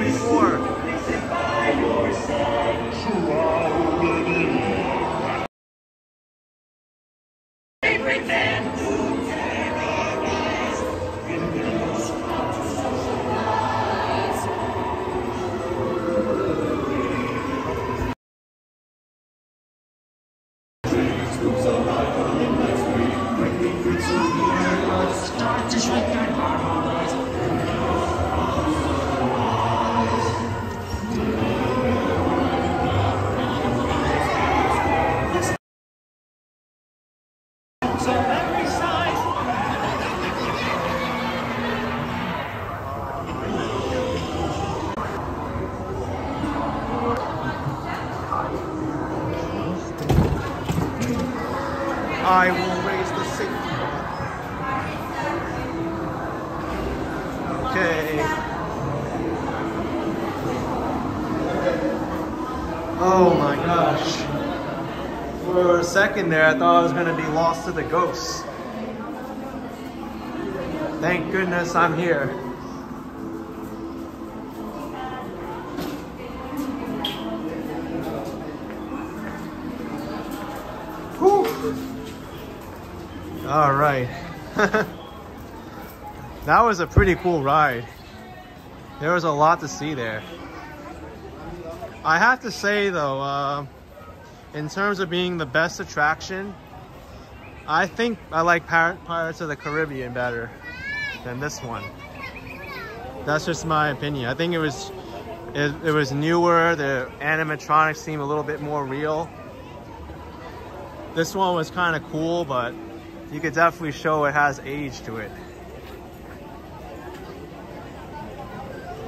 Before. I will raise the safety bar. Okay. Oh my gosh. For a second there, I thought I was going to be lost to the ghosts. Thank goodness I'm here. Whew. All right. That was a pretty cool ride. There was a lot to see there. I have to say though, in terms of being the best attraction, I think I like Pirates of the Caribbean better than this one. That's just my opinion. I think it was newer. The animatronics seem a little bit more real. This one was kind of cool, but you could definitely show it has age to it.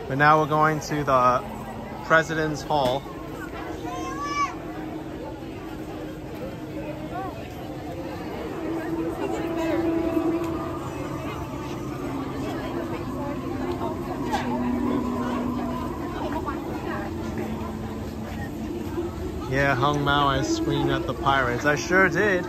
But now we're going to the President's Hall. Yeah, Hung Mao, I screamed at the pirates. I sure did.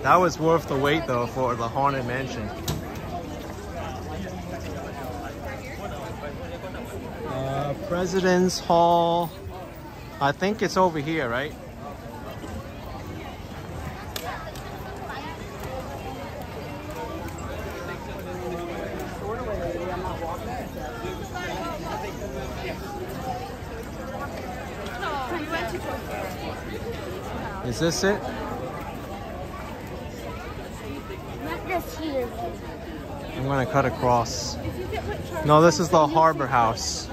That was worth the wait though for the Haunted Mansion. President's Hall. I think it's over here, right? Is this it? I'm gonna cut across. No, this is the Harbor House.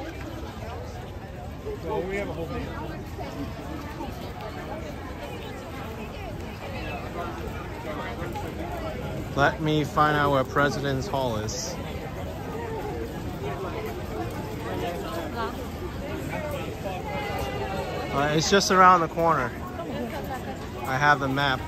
Let me find out where President's Hall is. It's just around the corner. I have the map.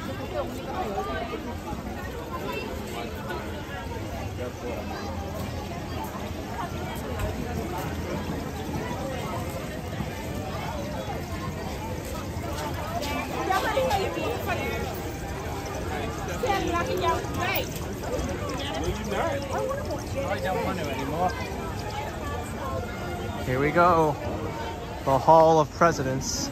Here we go. The Hall of Presidents.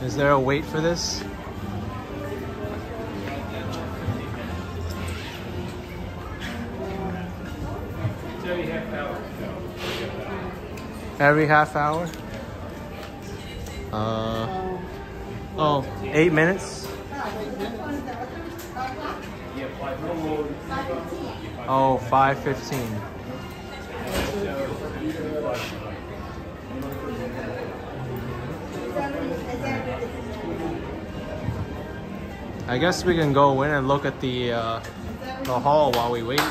Is there a wait for this? Every half hour? Oh, 8 minutes? Oh, 5:15. I guess we can go in and look at the hall while we wait.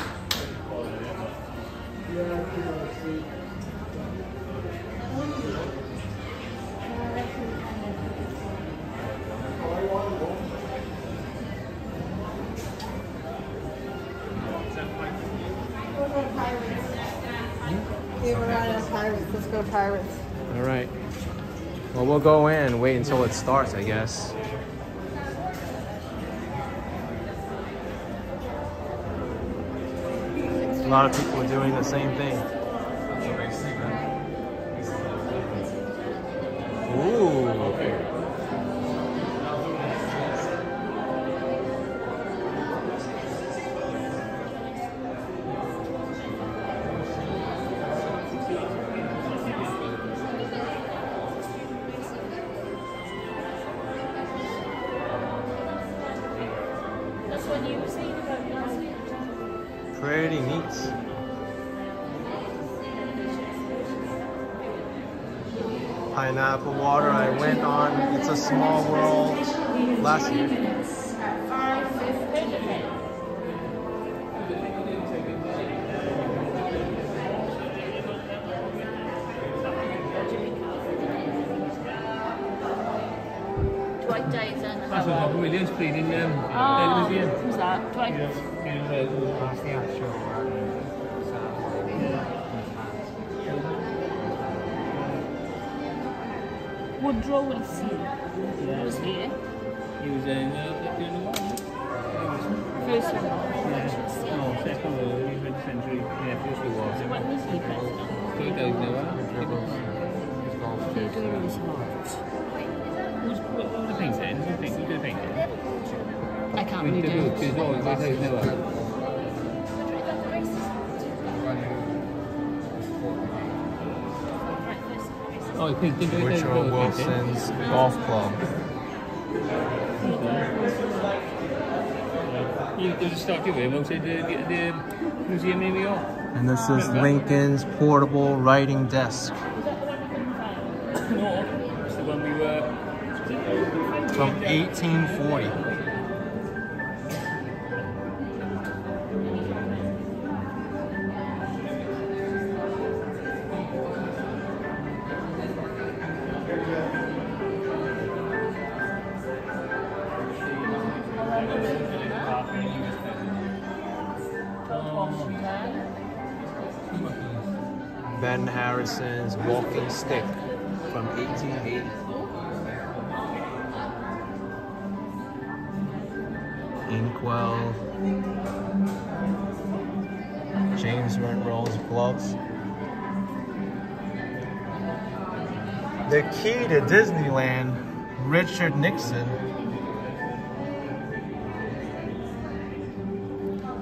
Yeah, we're out of Pirates. Let's go Pirates. All right. Well, we'll go in and wait until it starts, I guess. A lot of people are doing the same thing. Ooh. That's what you were saying about Nazi. Pretty neat. Pineapple water I went on It's a Small World last year. Dwight Days and That's what Robin Williams played in the museum. Who's that? Dwight. Woodrow Wilson was here. He was in the one. First one. No, second one. 20th century. Yeah, first one was. When was he president? 2001. Theodore Roosevelt. Who's the painting? Who did the painting? I can't read it. There's always 2001. Oh, he painted Woodrow Wilson's golf club. There's a statue of him outside the museum in New York. And this is Lincoln's portable writing desk. No, it's the one we were... From 1840. Ben Harrison's walking stick from 1880. Inkwell. James Monroe's gloves. The key to Disneyland, Richard Nixon.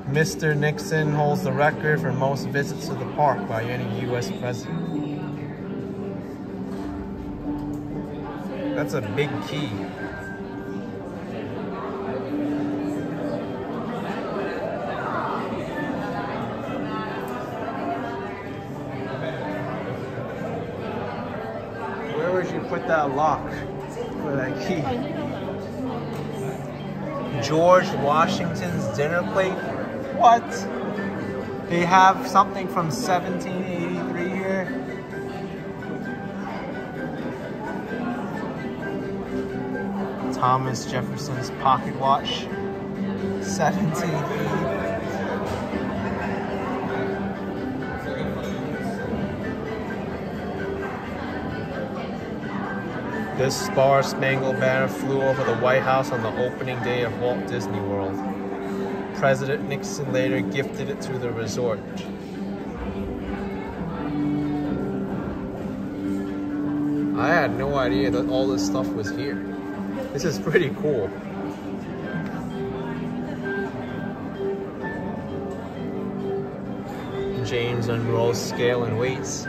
Mr. Nixon holds the record for most visits to the park by any U.S. president. That's a big key. Where would you put that lock for that key? George Washington's dinner plate? What? They have something from 1783 here? Thomas Jefferson's pocket watch, 1780. This Star-Spangled Banner flew over the White House on the opening day of Walt Disney World. President Nixon later gifted it to the resort. I had no idea that all this stuff was here. This is pretty cool. James Monroe's scale and weights.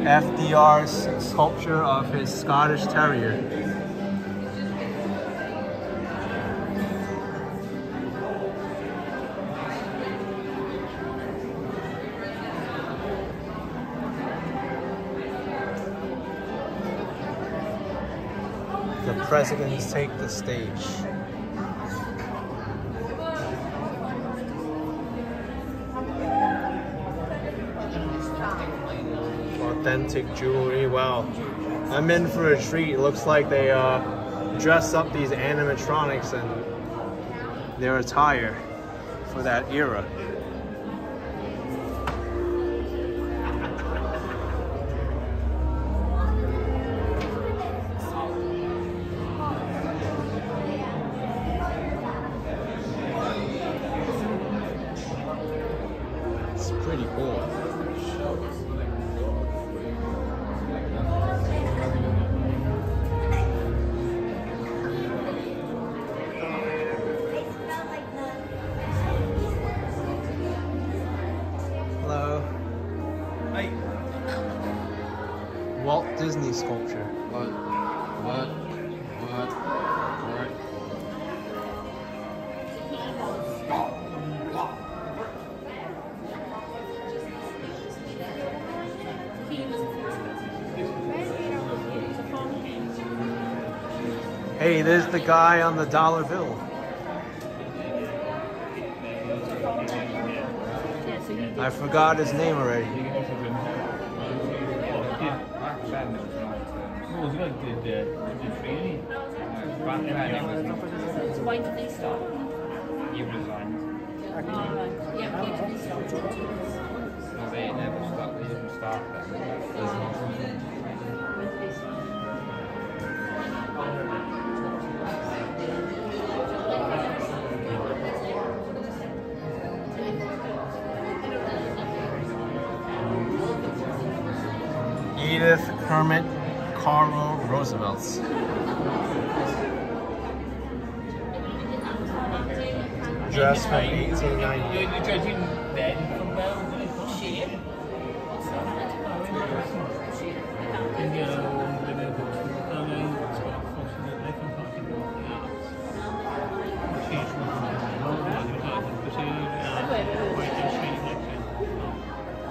FDR's sculpture of his Scottish Terrier. The presidents take the stage. Authentic jewelry. Wow, I'm in for a treat. It looks like they dress up these animatronics and their attire for that era. It's pretty cool. Walt Disney sculpture. What? Alright. Hey, there's the guy on the dollar bill. I forgot his name already. So when did they start? You resigned. Yeah, when did they start? No, they never start. They didn't start that. Edith Kermit Carl Roosevelt's. Dress from 1890. You're judging then from well, shape.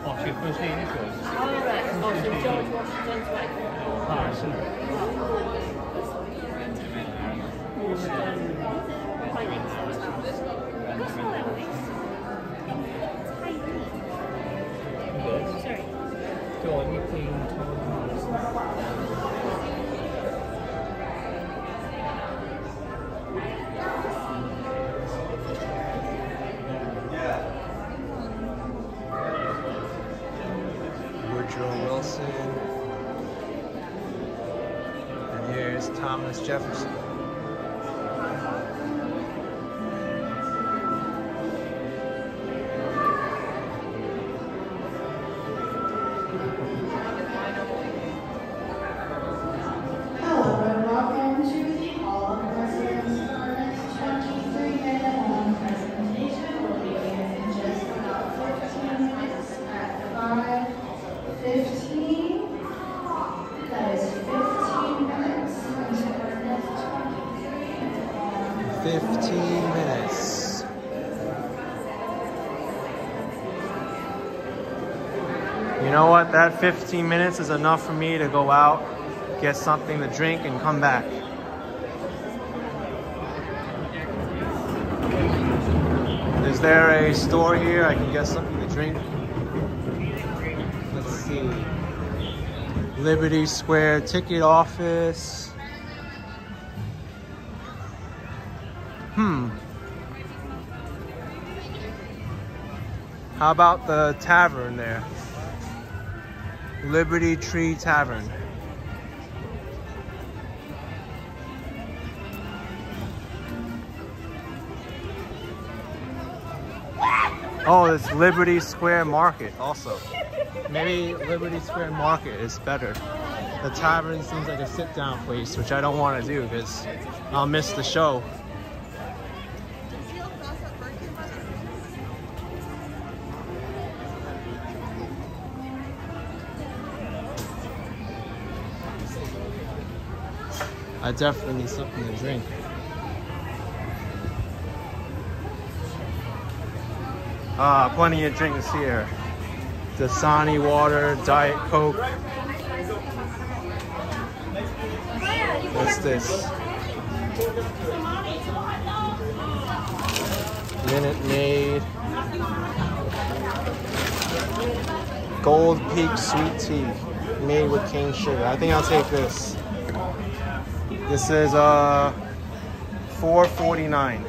What's your first name? Alright, so George Washington's wife. Woodrow Wilson. And here's Thomas Jefferson. You know what? That 15 minutes is enough for me to go out, get something to drink, and come back. Is there a store here I can get something to drink? Let's see. Liberty Square ticket office. How about the tavern there? Liberty Tree Tavern. Oh, it's Liberty Square Market also. Maybe Liberty Square Market is better. The tavern seems like a sit-down place, which I don't want to do because I'll miss the show. I definitely need something to drink. Plenty of drinks here. Dasani water, Diet Coke. What's this? Minute Maid. Gold Peak Sweet Tea. Made with cane sugar. I think I'll take this. This is $4.49.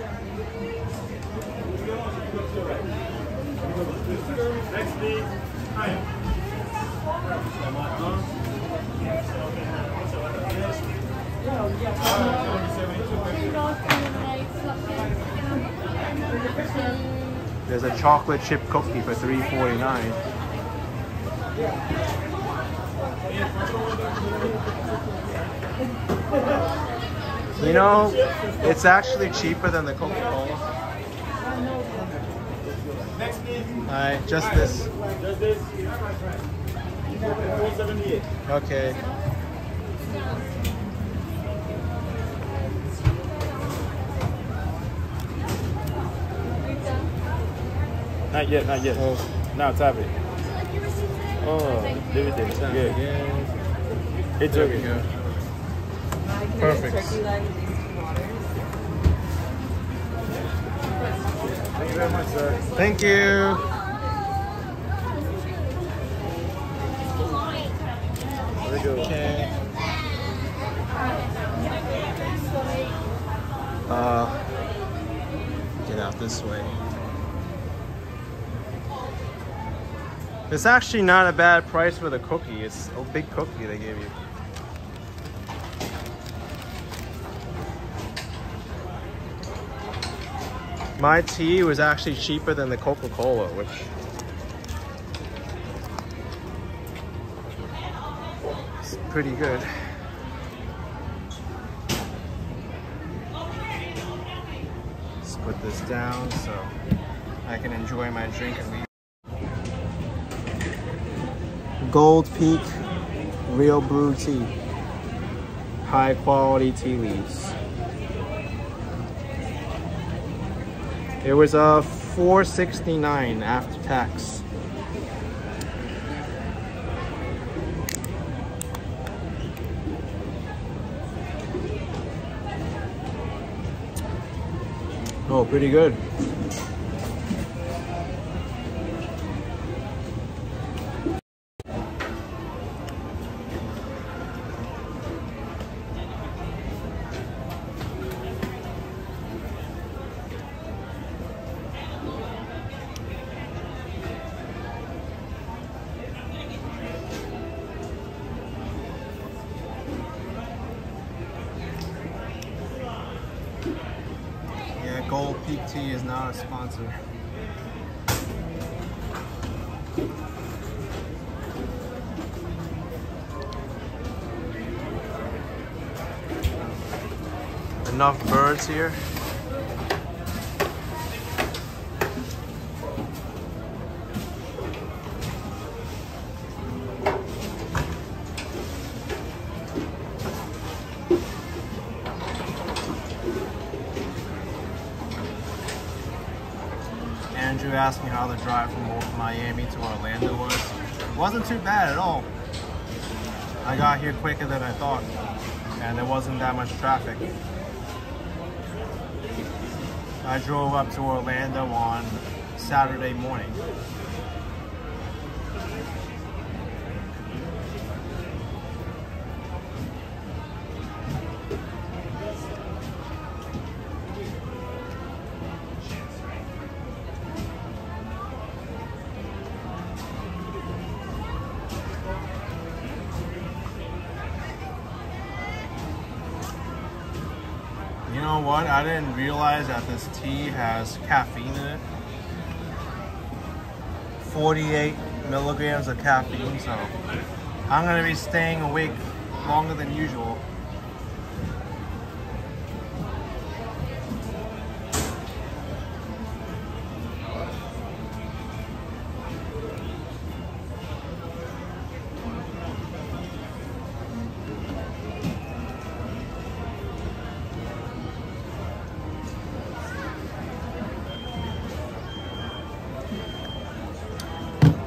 There's a chocolate chip cookie for $3.49. You know, it's actually cheaper than the Coca-Cola. Alright, just this. Okay. Not yet, not yet. Oh. Now tap it. Oh, there it is. Good. It's There okay. we go. Perfect. Thank you very much, sir. Thank you. Very good. Okay. Get out this way. It's actually not a bad price for the cookie. It's a big cookie they gave you. My tea was actually cheaper than the Coca-Cola, which is pretty good. Let's put this down so I can enjoy my drink and leave. Gold Peak Real Brew Tea. High quality tea leaves. It was $4.69 after tax. Oh, pretty good. Gold Peak Tea is not a sponsor. Enough birds here. Andrew asked me how the drive from Miami to Orlando was. It wasn't too bad at all. I got here quicker than I thought, and there wasn't that much traffic. I drove up to Orlando on Saturday morning. You know what? I didn't realize that this tea has caffeine in it. 48 milligrams of caffeine, so I'm gonna be staying awake longer than usual.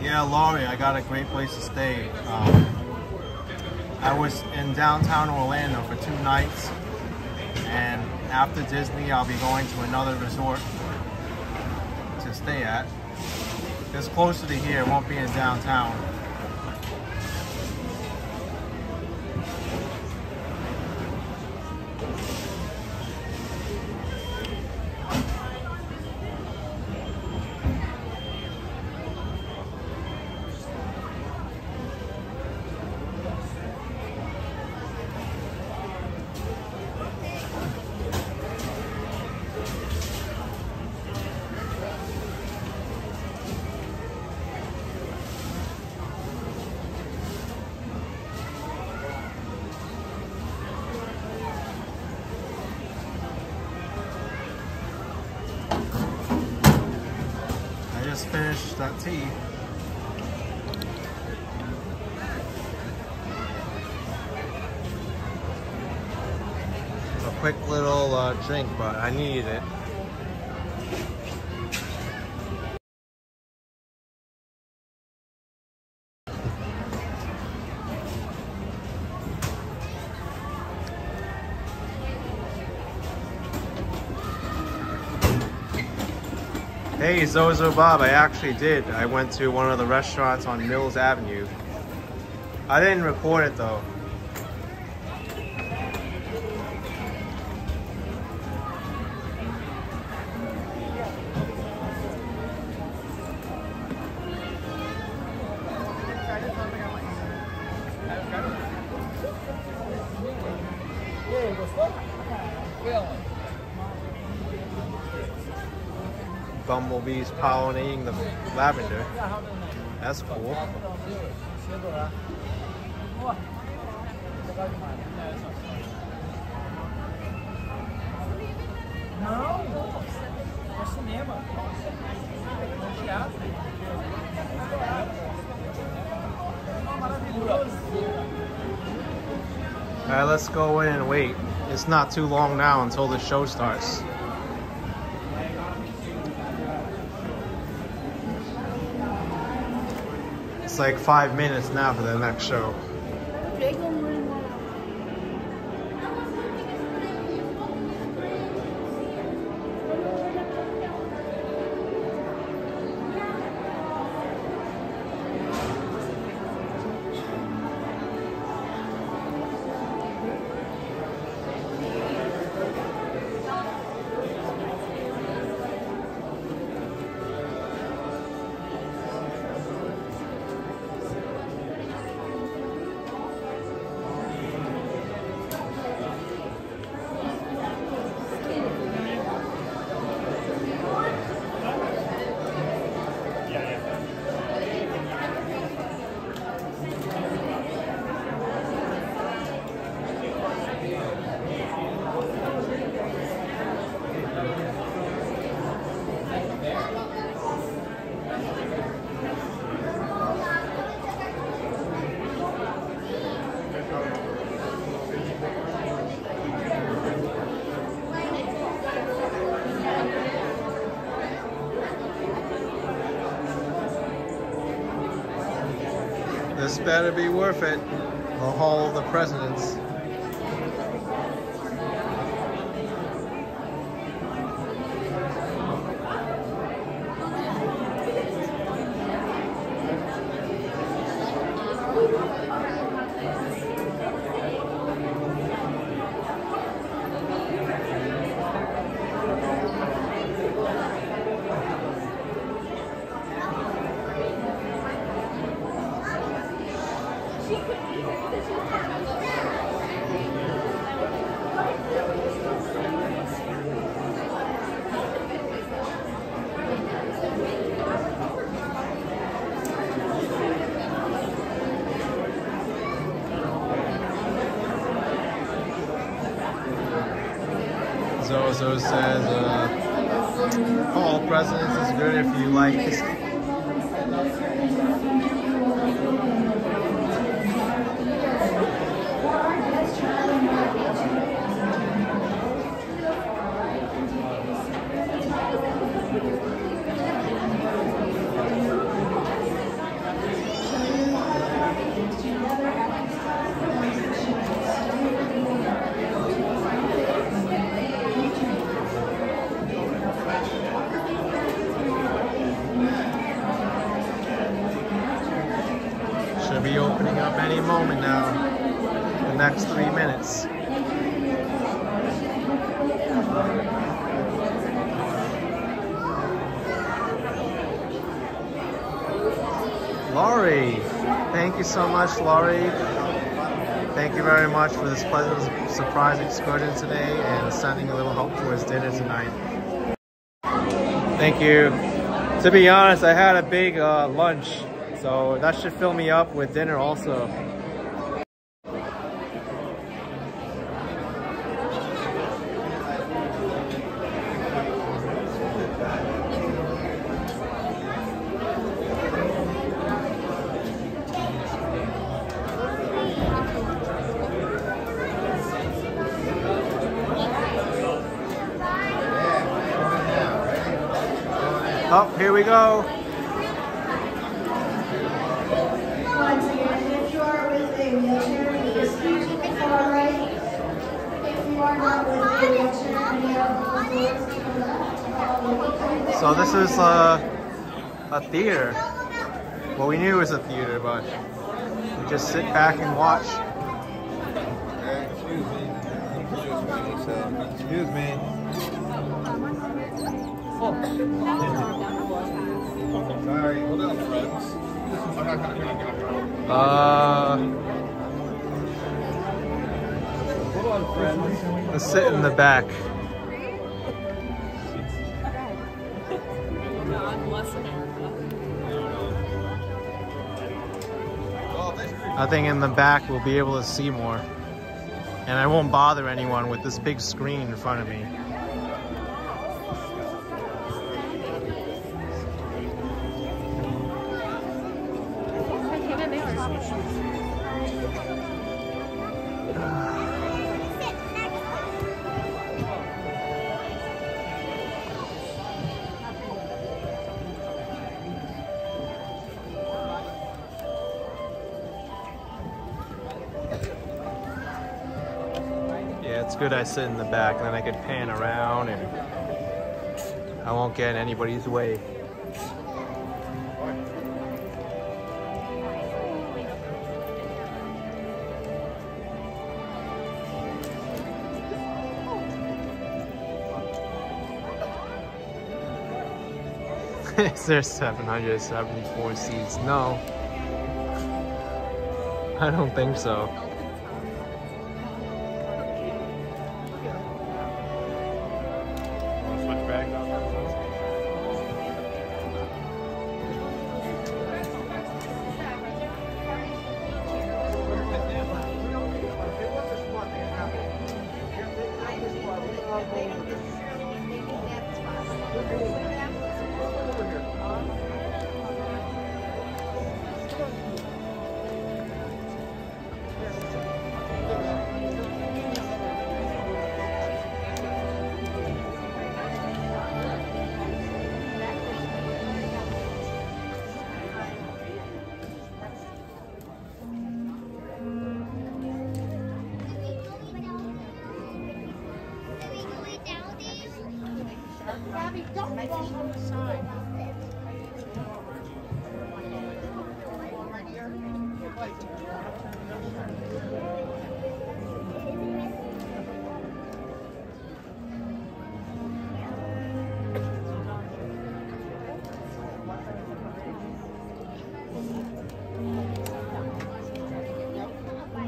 Yeah, Laurie, I got a great place to stay. I was in downtown Orlando for 2 nights, and after Disney, I'll be going to another resort to stay at. It's closer to here, it won't be in downtown. Finished that tea. A quick little drink, but I needed it. Hey, Zozo Bob, I actually did. I went to one of the restaurants on Mills Avenue. I didn't record it though. Bumblebees pollinating the lavender. That's cool. Alright, let's go in and wait. It's not too long now until the show starts. It's like 5 minutes now for the next show. This better be worth it. The Hall of the Presidents. Zozo says, Hall of Presidents is good if you like this. Laurie, thank you so much, Laurie. Thank you very much for this pleasant surprise excursion today and sending a little help towards dinner tonight. Thank you. To be honest, I had a big lunch, so that should fill me up with dinner also. Oh, here we go. Once again, if you are with a wheelchair, please scoot to the far right. If you are not with a wheelchair, any of the doors to the left. So this is a theater. Well, we knew it was a theater, but we just sit back and watch. Excuse me. Sorry, hold on, friends. Hold on, friends. Let's sit in the back. I think in the back we'll be able to see more. And I won't bother anyone with this big screen in front of me. It's good I sit in the back, and then I can pan around and I won't get in anybody's way. Is there 774 seats? No. I don't think so.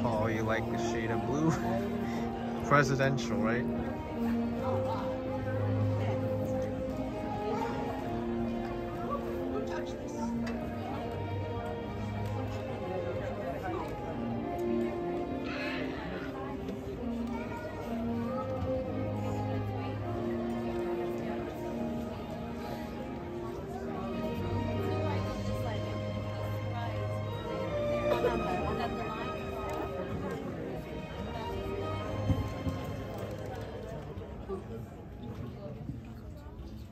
Oh, you like the shade of blue? Presidential, right?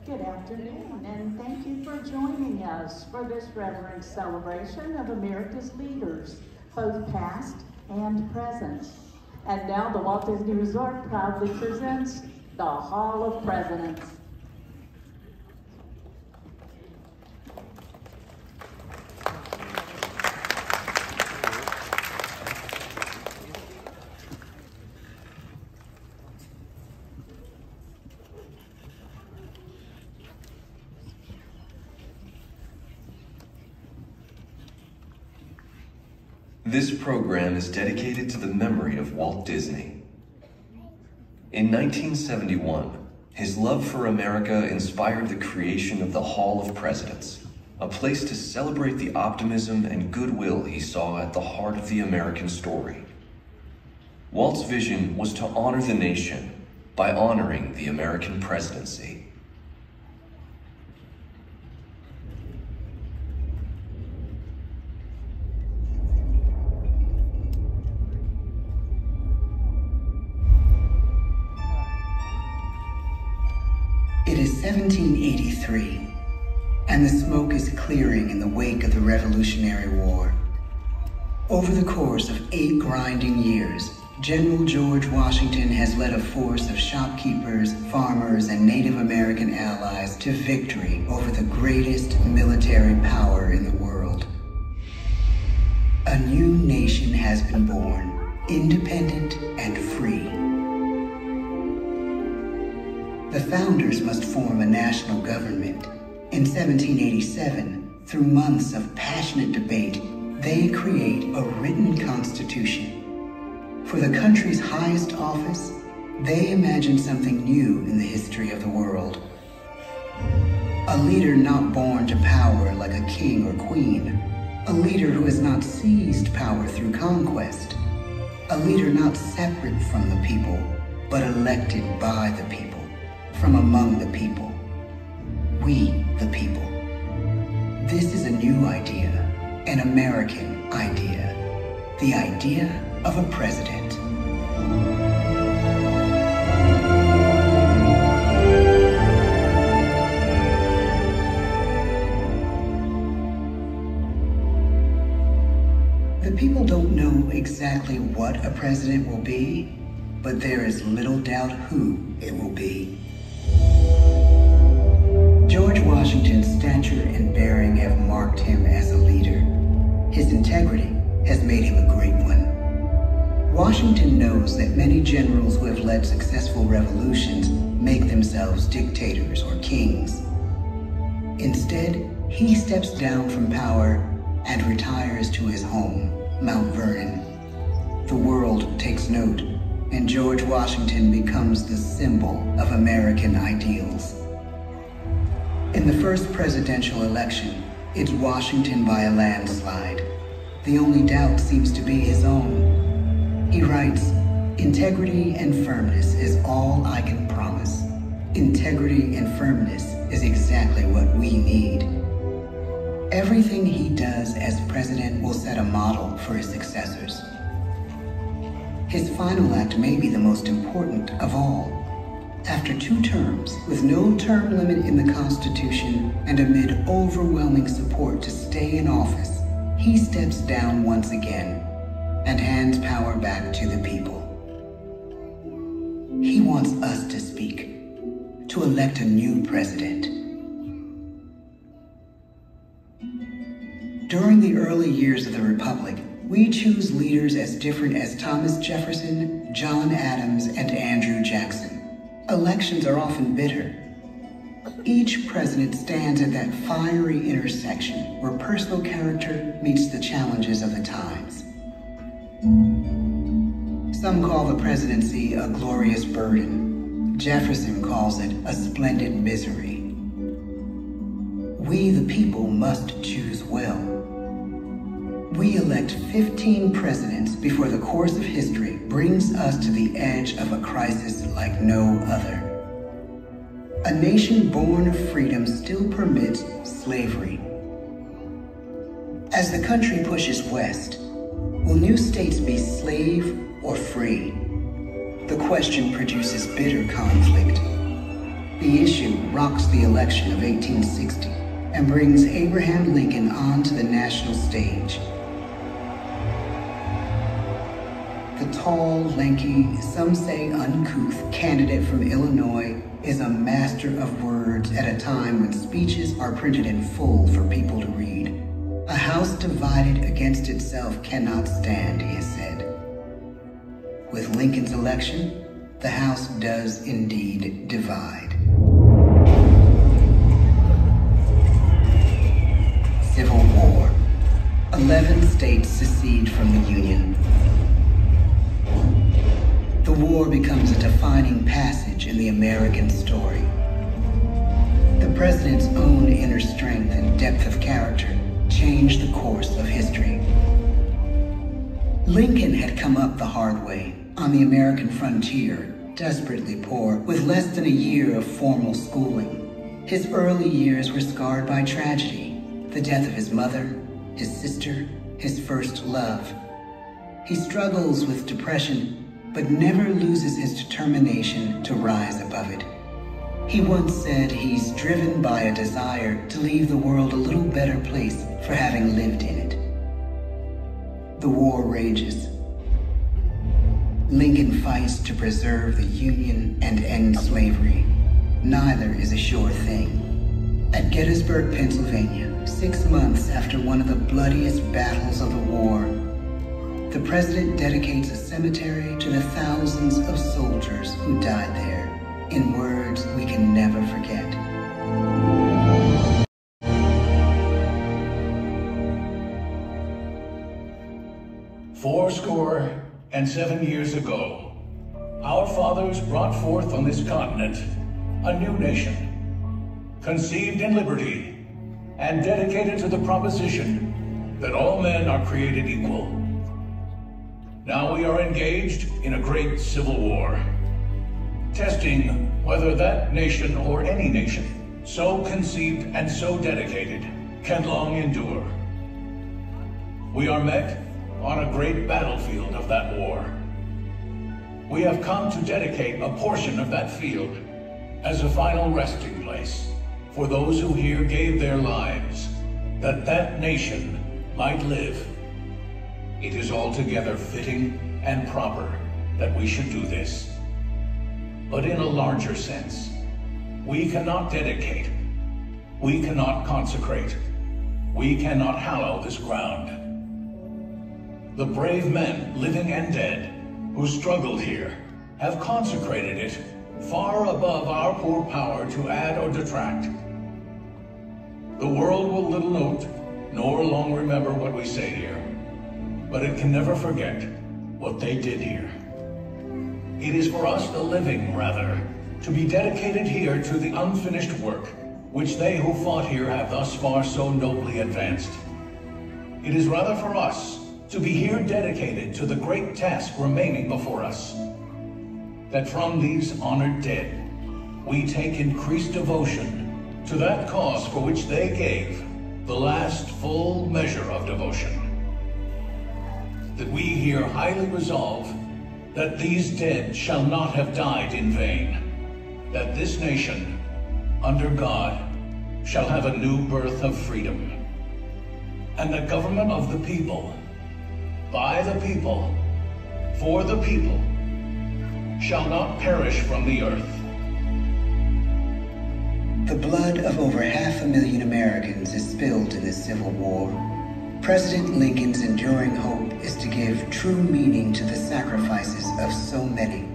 Good afternoon, and thank you for joining us for this reverent celebration of America's leaders, both past and present. And now the Walt Disney Resort proudly presents the Hall of Presidents. This program is dedicated to the memory of Walt Disney. In 1971, his love for America inspired the creation of the Hall of Presidents, a place to celebrate the optimism and goodwill he saw at the heart of the American story. Walt's vision was to honor the nation by honoring the American presidency. It is 1783, and the smoke is clearing in the wake of the Revolutionary War. Over the course of 8 grinding years, General George Washington has led a force of shopkeepers, farmers, and Native American allies to victory over the greatest military power in the world. A new nation has been born, independent and free. The founders must form a national government. In 1787, through months of passionate debate, they create a written constitution. For the country's highest office, they imagine something new in the history of the world. A leader not born to power like a king or queen. A leader who has not seized power through conquest. A leader not separate from the people, but elected by the people. From among the people. We, the people. This is a new idea, an American idea. The idea of a president. The people don't know exactly what a president will be, but there is little doubt who it will be. George Washington's stature and bearing have marked him as a leader. His integrity has made him a great one. Washington knows that many generals who have led successful revolutions make themselves dictators or kings. Instead, he steps down from power and retires to his home, Mount Vernon. The world takes note, and George Washington becomes the symbol of American ideals. In the first presidential election, it's Washington by a landslide. The only doubt seems to be his own. He writes, "Integrity and firmness is all I can promise. Integrity and firmness is exactly what we need." Everything he does as president will set a model for his successors. His final act may be the most important of all. After 2 terms, with no term limit in the Constitution and amid overwhelming support to stay in office, he steps down once again and hands power back to the people. He wants us to speak, to elect a new president. During the early years of the Republic, we choose leaders as different as Thomas Jefferson, John Adams, and Andrew Jackson. Elections are often bitter. Each president stands at that fiery intersection where personal character meets the challenges of the times. Some call the presidency a glorious burden. Jefferson calls it a splendid misery. We, the people, must choose well. We elect 15 presidents before the course of history brings us to the edge of a crisis like no other. A nation born of freedom still permits slavery. As the country pushes west, will new states be slave or free? The question produces bitter conflict. The issue rocks the election of 1860 and brings Abraham Lincoln onto the national stage. The tall, lanky, some say uncouth candidate from Illinois is a master of words at a time when speeches are printed in full for people to read. A house divided against itself cannot stand, he has said. With Lincoln's election, the House does indeed divide. Civil War. 11 11 states secede from the Union. The war becomes a defining passage in the American story. The president's own inner strength and depth of character changed the course of history. Lincoln had come up the hard way on the American frontier, desperately poor, with less than a year of formal schooling. His early years were scarred by tragedy, the death of his mother, his sister, his first love. He struggles with depression, but never loses his determination to rise above it. He once said he's driven by a desire to leave the world a little better place for having lived in it. The war rages. Lincoln fights to preserve the Union and end slavery. Neither is a sure thing. At Gettysburg, Pennsylvania, 6 months after one of the bloodiest battles of the war, the president dedicates a cemetery to the thousands of soldiers who died there, in words we can never forget. Fourscore and 7 years ago, our fathers brought forth on this continent a new nation, conceived in liberty and dedicated to the proposition that all men are created equal. Now we are engaged in a great civil war, testing whether that nation or any nation, so conceived and so dedicated, can long endure. We are met on a great battlefield of that war. We have come to dedicate a portion of that field as a final resting place for those who here gave their lives, that that nation might live. It is altogether fitting and proper that we should do this. But in a larger sense, we cannot dedicate, we cannot consecrate, we cannot hallow this ground. The brave men, living and dead, who struggled here, have consecrated it far above our poor power to add or detract. The world will little note, nor long remember what we say here, but it can never forget what they did here. It is for us, the living, rather, to be dedicated here to the unfinished work which they who fought here have thus far so nobly advanced. It is rather for us to be here dedicated to the great task remaining before us, that from these honored dead we take increased devotion to that cause for which they gave the last full measure of devotion. That we here highly resolve that these dead shall not have died in vain, that this nation, under God, shall have a new birth of freedom, and the government of the people, by the people, for the people, shall not perish from the earth. The blood of over 500,000 Americans is spilled in this Civil War. President Lincoln's enduring hope is to give true meaning to the sacrifices of so many,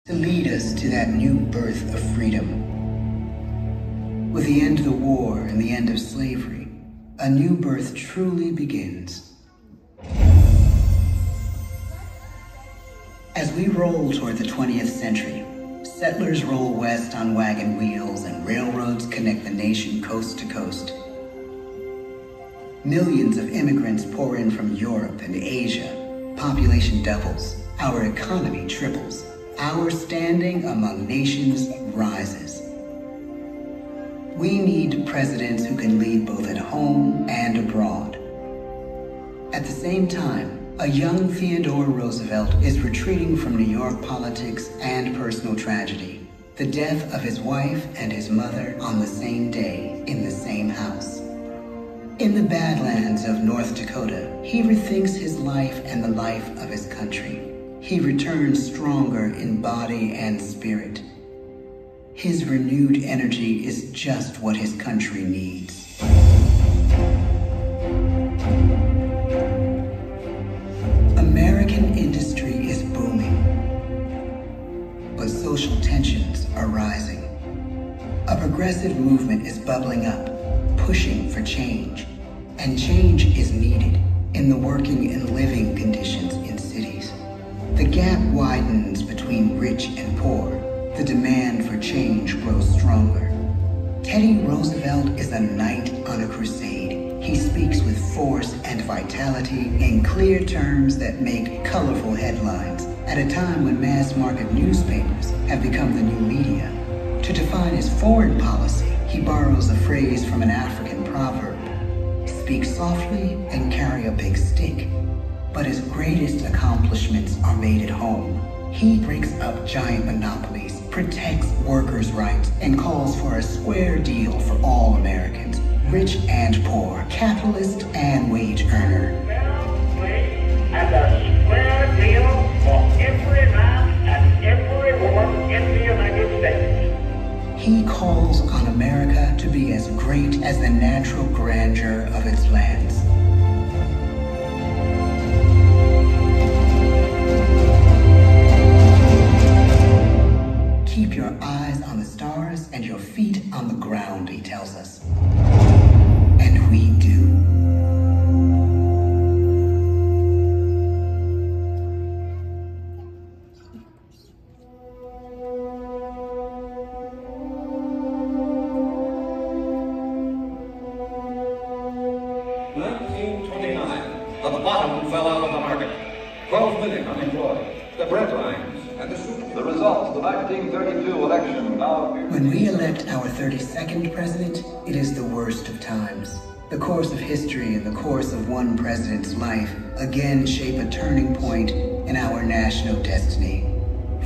to lead us to that new birth of freedom. With the end of the war and the end of slavery, a new birth truly begins. As we roll toward the 20th century, settlers roll west on wagon wheels and railroads connect the nation coast to coast. Millions of immigrants pour in from Europe and Asia. Population doubles. Our economy triples. Our standing among nations rises. We need presidents who can lead both at home and abroad. At the same time, a young Theodore Roosevelt is retreating from New York politics and personal tragedy. The death of his wife and his mother on the same day in the same house. In the Badlands of North Dakota, he rethinks his life and the life of his country. He returns stronger in body and spirit. His renewed energy is just what his country needs. American industry is booming, but social tensions are rising. A progressive movement is bubbling up, pushing for change, and change is needed. in the working and living conditions in cities. The gap widens between rich and poor. The demand for change grows stronger. Teddy Roosevelt is a knight on a crusade. He speaks with force and vitality in clear terms that make colorful headlines at a time when mass market newspapers have become the new media. To define his foreign policy, he borrows a phrase from an African proverb: speak softly and carry a big stick. But his greatest accomplishments are made at home. He breaks up giant monopolies, protects workers' rights, and calls for a square deal for all Americans, rich and poor, capitalist and wage earner. And a square deal for every man and every woman in the United States. He calls on America to be as great as the natural grandeur of its lands. Keep your eyes on the stars and your feet on the ground, he tells us. And we do. The bottom fell out of the market. 12 million unemployed. The bread lines and the soup. The results of the 1932 election now appear. When we elect our 32nd president, it is the worst of times. The course of history and the course of one president's life again shape a turning point in our national destiny.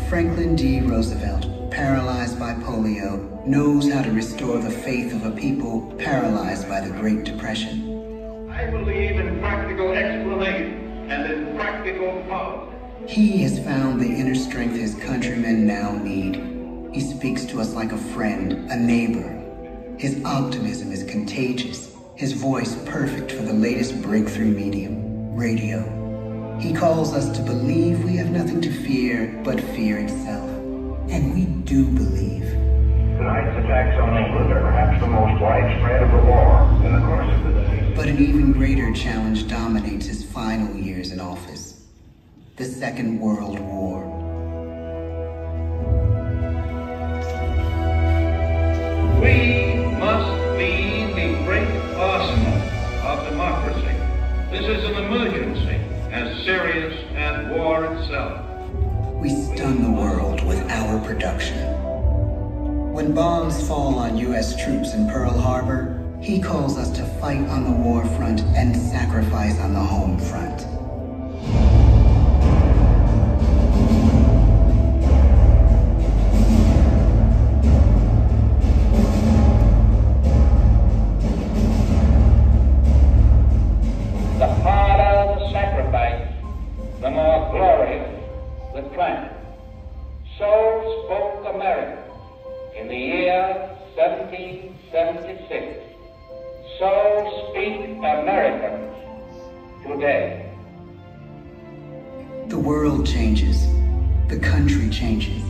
Franklin D. Roosevelt, paralyzed by polio, knows how to restore the faith of a people paralyzed by the Great Depression. I believe in practical explanation and in practical policy. He has found the inner strength his countrymen now need. He speaks to us like a friend, a neighbor. His optimism is contagious, his voice perfect for the latest breakthrough medium, radio. He calls us to believe we have nothing to fear but fear itself. And we do believe. Tonight's attacks on England are perhaps the most widespread of the war in the course of the day. But an even greater challenge dominates his final years in office: the Second World War. We must be the great arsenal of democracy. This is an emergency as serious as war itself. We stun the world with our production. When bombs fall on U.S. troops in Pearl Harbor, he calls us to fight on the war front and sacrifice on the home front. The harder the sacrifice, the more glorious the triumph. So spoke America in the year 1776. So speak Americans today. The world changes. The country changes.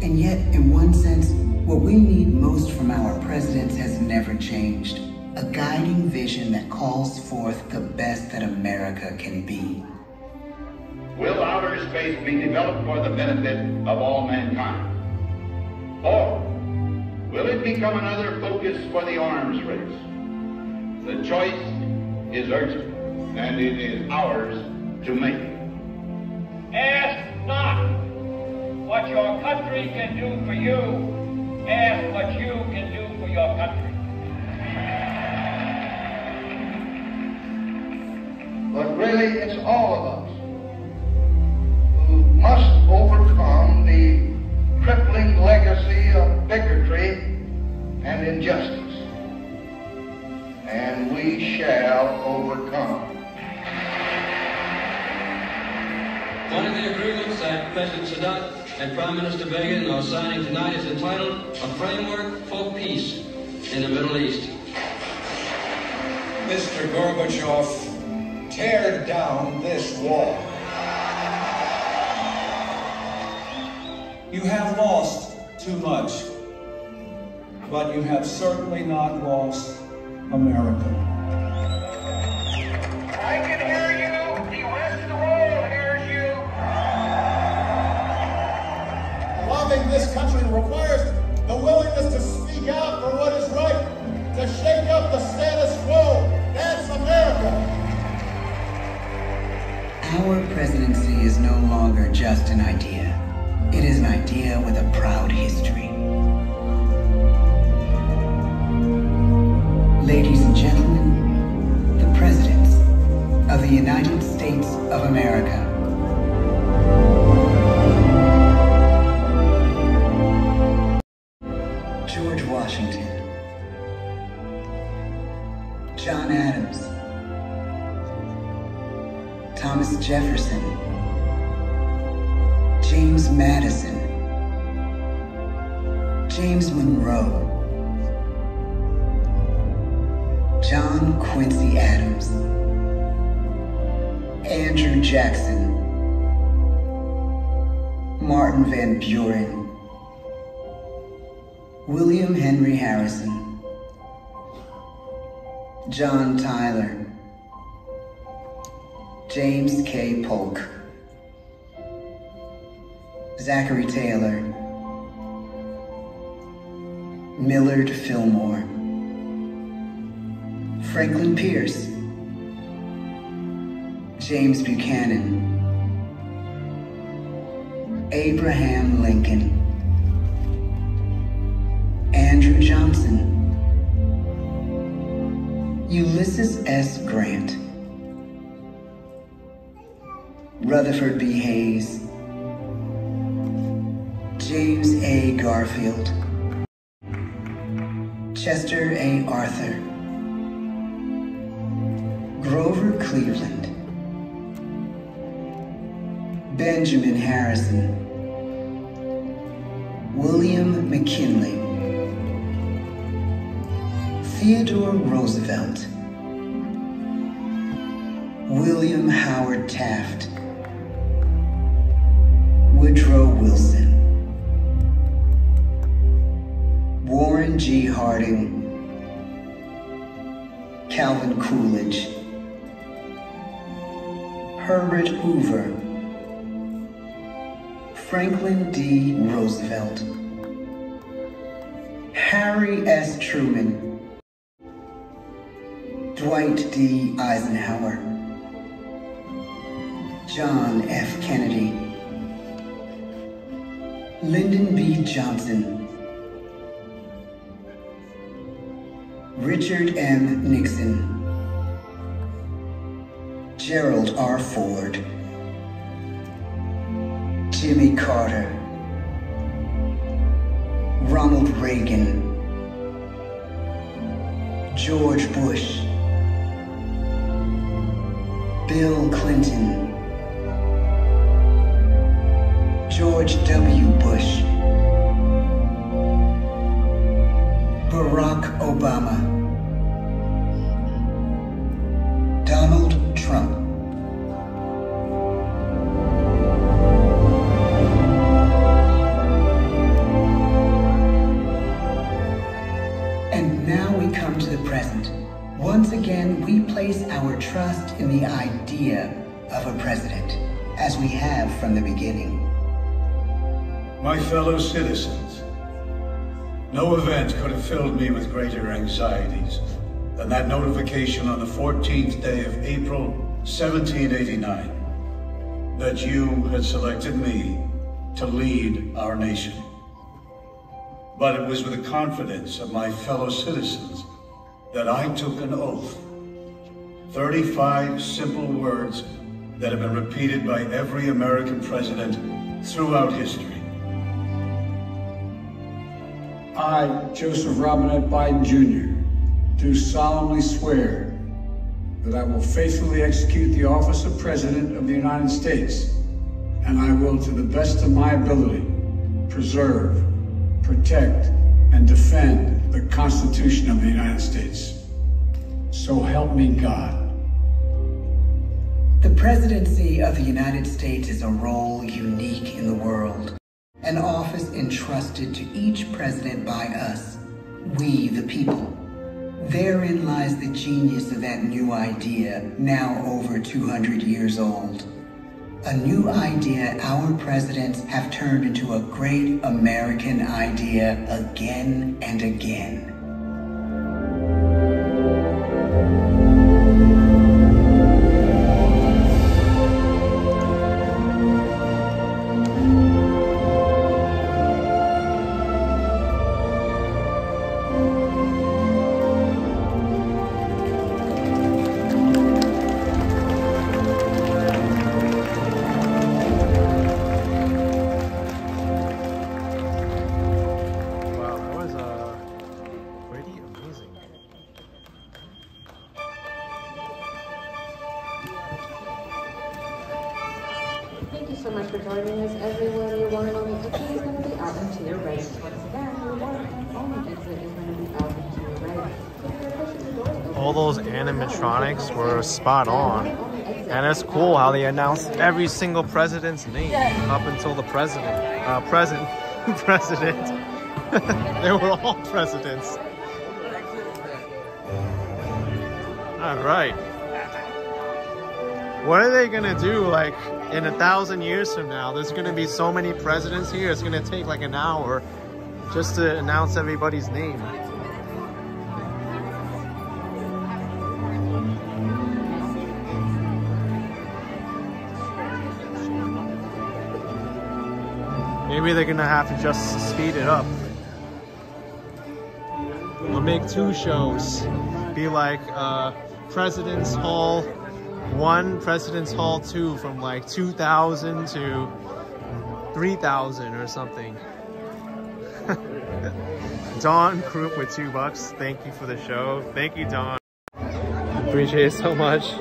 And yet, in one sense, what we need most from our presidents has never changed. A guiding vision that calls forth the best that America can be. Will outer space be developed for the benefit of all mankind? Or will it become another focus for the arms race? The choice is urgent, and it is ours to make. Ask not what your country can do for you. Ask what you can do for your country. But really, it's all of us who must overcome the crippling legacy of bigotry and injustice. And we shall overcome. One of the agreements that President Sadat and Prime Minister Begin are signing tonight is entitled A Framework for Peace in the Middle East. Mr. Gorbachev, tear down this wall. You have lost too much, but you have certainly not lost America. I can hear George Washington, John Adams, Thomas Jefferson, James Madison, James Monroe, John Quincy Adams, Andrew Jackson, Martin Van Buren, William Henry Harrison, John Tyler, James K. Polk, Zachary Taylor, Millard Fillmore, Franklin Pierce, James Buchanan, Abraham Lincoln, Andrew Johnson, Ulysses S. Grant, Rutherford B. Hayes, James A. Garfield, Chester A. Arthur, Grover Cleveland, Benjamin Harrison, William McKinley, Theodore Roosevelt, William Howard Taft, Woodrow Wilson, Warren G. Harding, Calvin Coolidge, Herbert Hoover, Franklin D. Roosevelt, Harry S. Truman, Dwight D. Eisenhower, John F. Kennedy, Lyndon B. Johnson, Richard M. Nixon, Gerald R. Ford, Jimmy Carter, Ronald Reagan, George Bush, Bill Clinton, George W. Bush, Barack Obama, Donald Trump, and now we come to the present. Once again, we place our trust in the idea of a president, as we have from the beginning. My fellow citizens, no event could have filled me with greater anxieties than that notification on the 14th day of April, 1789, that you had selected me to lead our nation. But it was with the confidence of my fellow citizens that I took an oath. 35 simple words that have been repeated by every American president throughout history. I, Joseph Robinette Biden Jr., do solemnly swear that I will faithfully execute the office of President of the United States, and I will, to the best of my ability, preserve, protect, and defend the Constitution of the United States. So help me God. The presidency of the United States is a role unique in the world, an office entrusted to each president by us, we the people. Therein lies the genius of that new idea, now over 200 years old. A new idea our presidents have turned into a great American idea again and again. for joining us, everyone. Your water only exit is going to be out and to your right. Once again, your water only exit is going to be out and to your right. If you're pushing the doors open, all those animatronics were spot on. And it's cool how they announced every single president's name up until the president. President. They were all presidents. All right. What are they gonna do like in 1,000 years from now? There's gonna be so many presidents here. It's gonna take like an hour just to announce everybody's name. Maybe they're gonna have to just speed it up. We'll make 2 shows. Be like President's Hall 1, President's Hall 2 from like 2000 to 3000 or something. Don Krupp with $2. Thank you for the show. Thank you, Don. Appreciate it so much.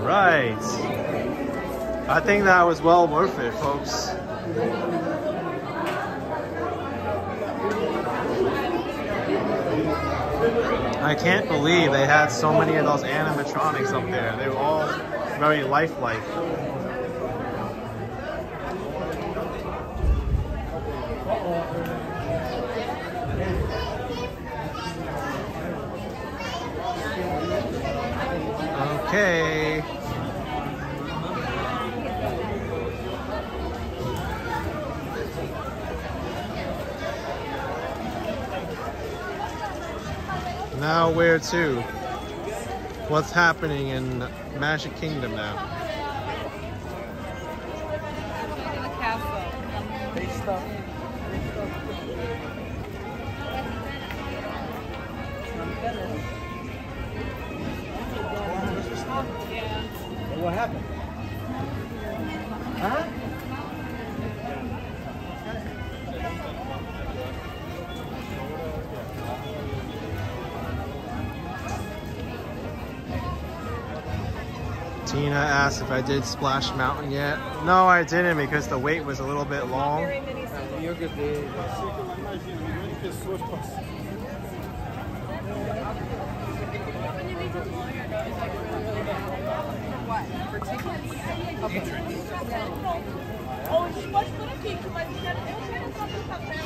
Right. I think that was well worth it, folks. I can't believe they had so many of those animatronics up there. They were all very lifelike. Okay. Now where to? What's happening in Magic Kingdom now? The castle. What happened? Huh? Tina asked if I did Splash Mountain yet. No, I didn't because the wait was a little bit long. For tickets? Okay. Oh, a gente pode por aqui, mas eu quero só pro café.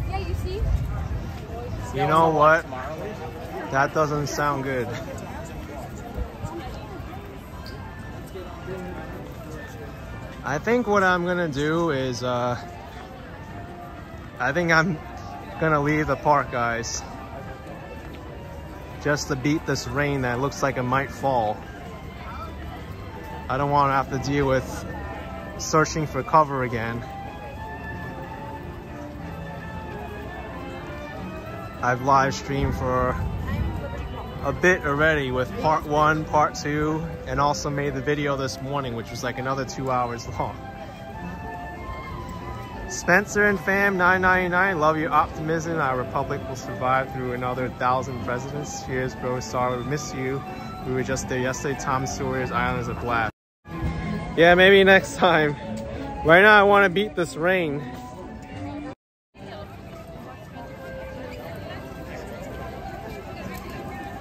Yeah, you see? You know what? That doesn't sound good. I think what I'm gonna do is, I think I'm gonna leave the park, guys. Just to beat this rain that looks like it might fall. I don't want to have to deal with searching for cover again. I've live streamed for a bit already with part 1, part 2, and also made the video this morning, which was like another 2 hours long. Spencer and fam 999, love your optimism. Our republic will survive through another 1,000 presidents. Cheers, bro. Sorry, we miss you. We were just there yesterday. Tom Sawyer's Island is a blast. Yeah, maybe next time. Right now I want to beat this rain.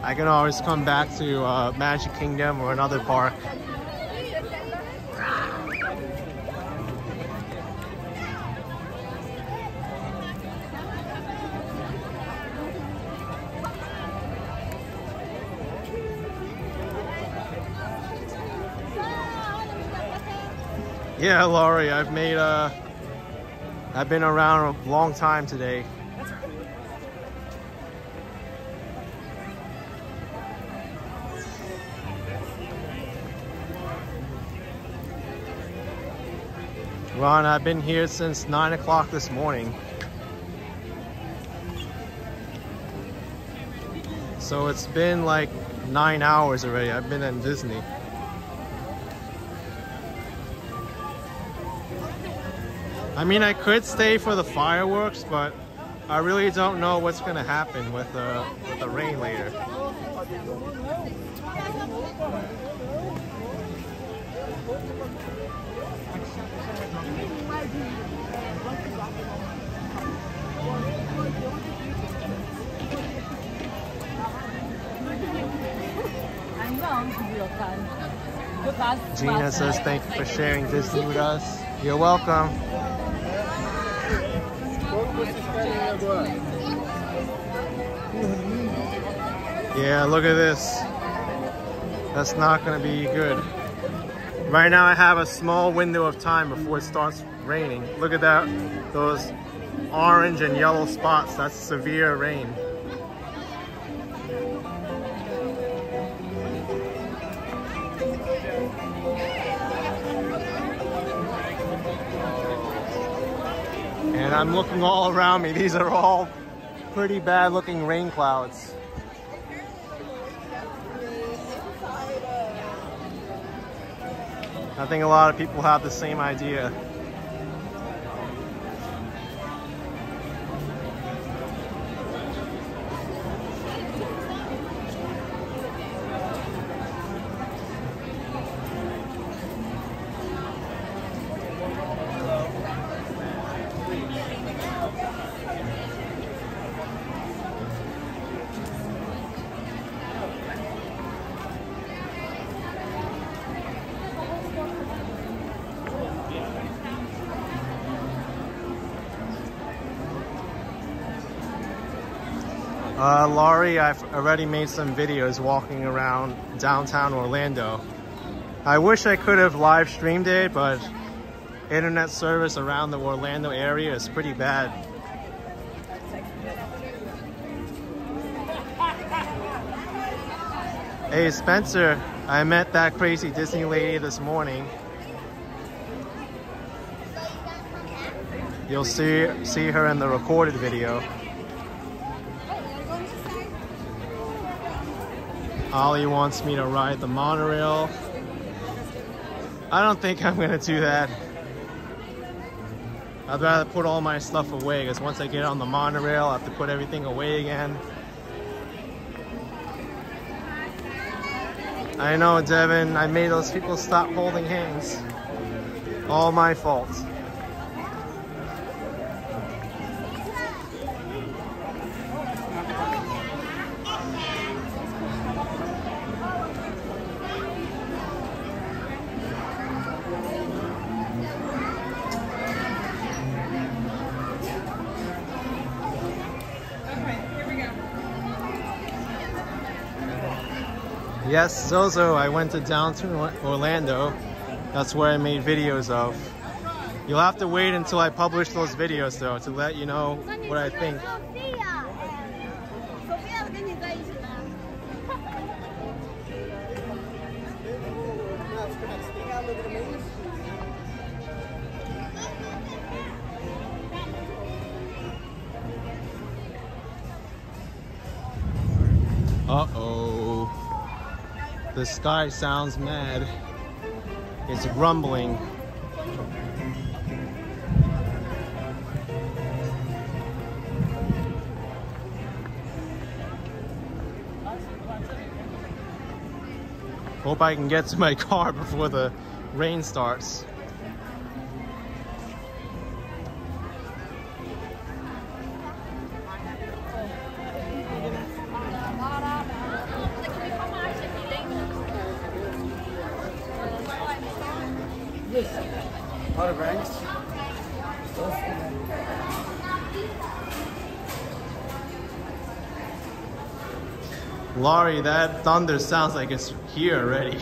I can always come back to Magic Kingdom or another park. Yeah, Laurie, I've been around a long time today. Ron, I've been here since 9 o'clock this morning. So it's been like 9 hours already. I've been in Disney. I mean, I could stay for the fireworks, but I really don't know what's gonna happen with the rain later. Gina says thank you for sharing Disney with us. You're welcome. Yeah, look at this. That's not gonna be good. Right now I have a small window of time before it starts raining. Look at that, those orange and yellow spots. That's severe rain. And I'm looking all around me. These are all pretty bad looking rain clouds. I think a lot of people have the same idea. Laurie, I've already made some videos walking around downtown Orlando. I wish I could have live streamed it, but internet service around the Orlando area is pretty bad. Hey Spencer, I met that crazy Disney lady this morning. You'll see her in the recorded video. Ollie wants me to ride the monorail. I don't think I'm gonna do that. I'd rather put all my stuff away, because once I get on the monorail, I have to put everything away again. I know, Devin, I made those people stop holding hands. All my fault. Yes, Zozo, I went to downtown Orlando. That's where I made videos of. You'll have to wait until I publish those videos though to let you know what I think. Uh-oh. The sky sounds mad. It's rumbling. Hope I can get to my car before the rain starts. Outer Banks. Laurie, that thunder sounds like it's here already.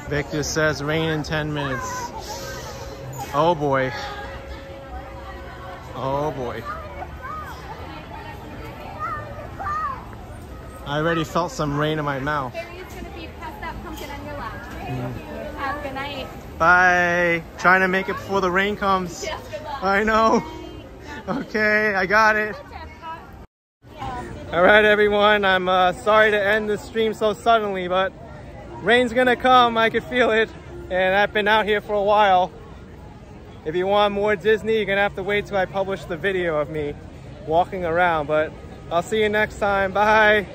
Victor says rain in 10 minutes. Oh boy. Oh boy. I already felt some rain in my mouth. It's gonna be past that pumpkin on your left. Have a good night. Bye. Trying to make it before the rain comes. Yes, good luck. I know. Okay, I got it. All right, everyone. I'm sorry to end the stream so suddenly, but rain's gonna come. I can feel it, and I've been out here for a while. If you want more Disney, you're gonna have to wait till I publish the video of me walking around, but I'll see you next time. Bye.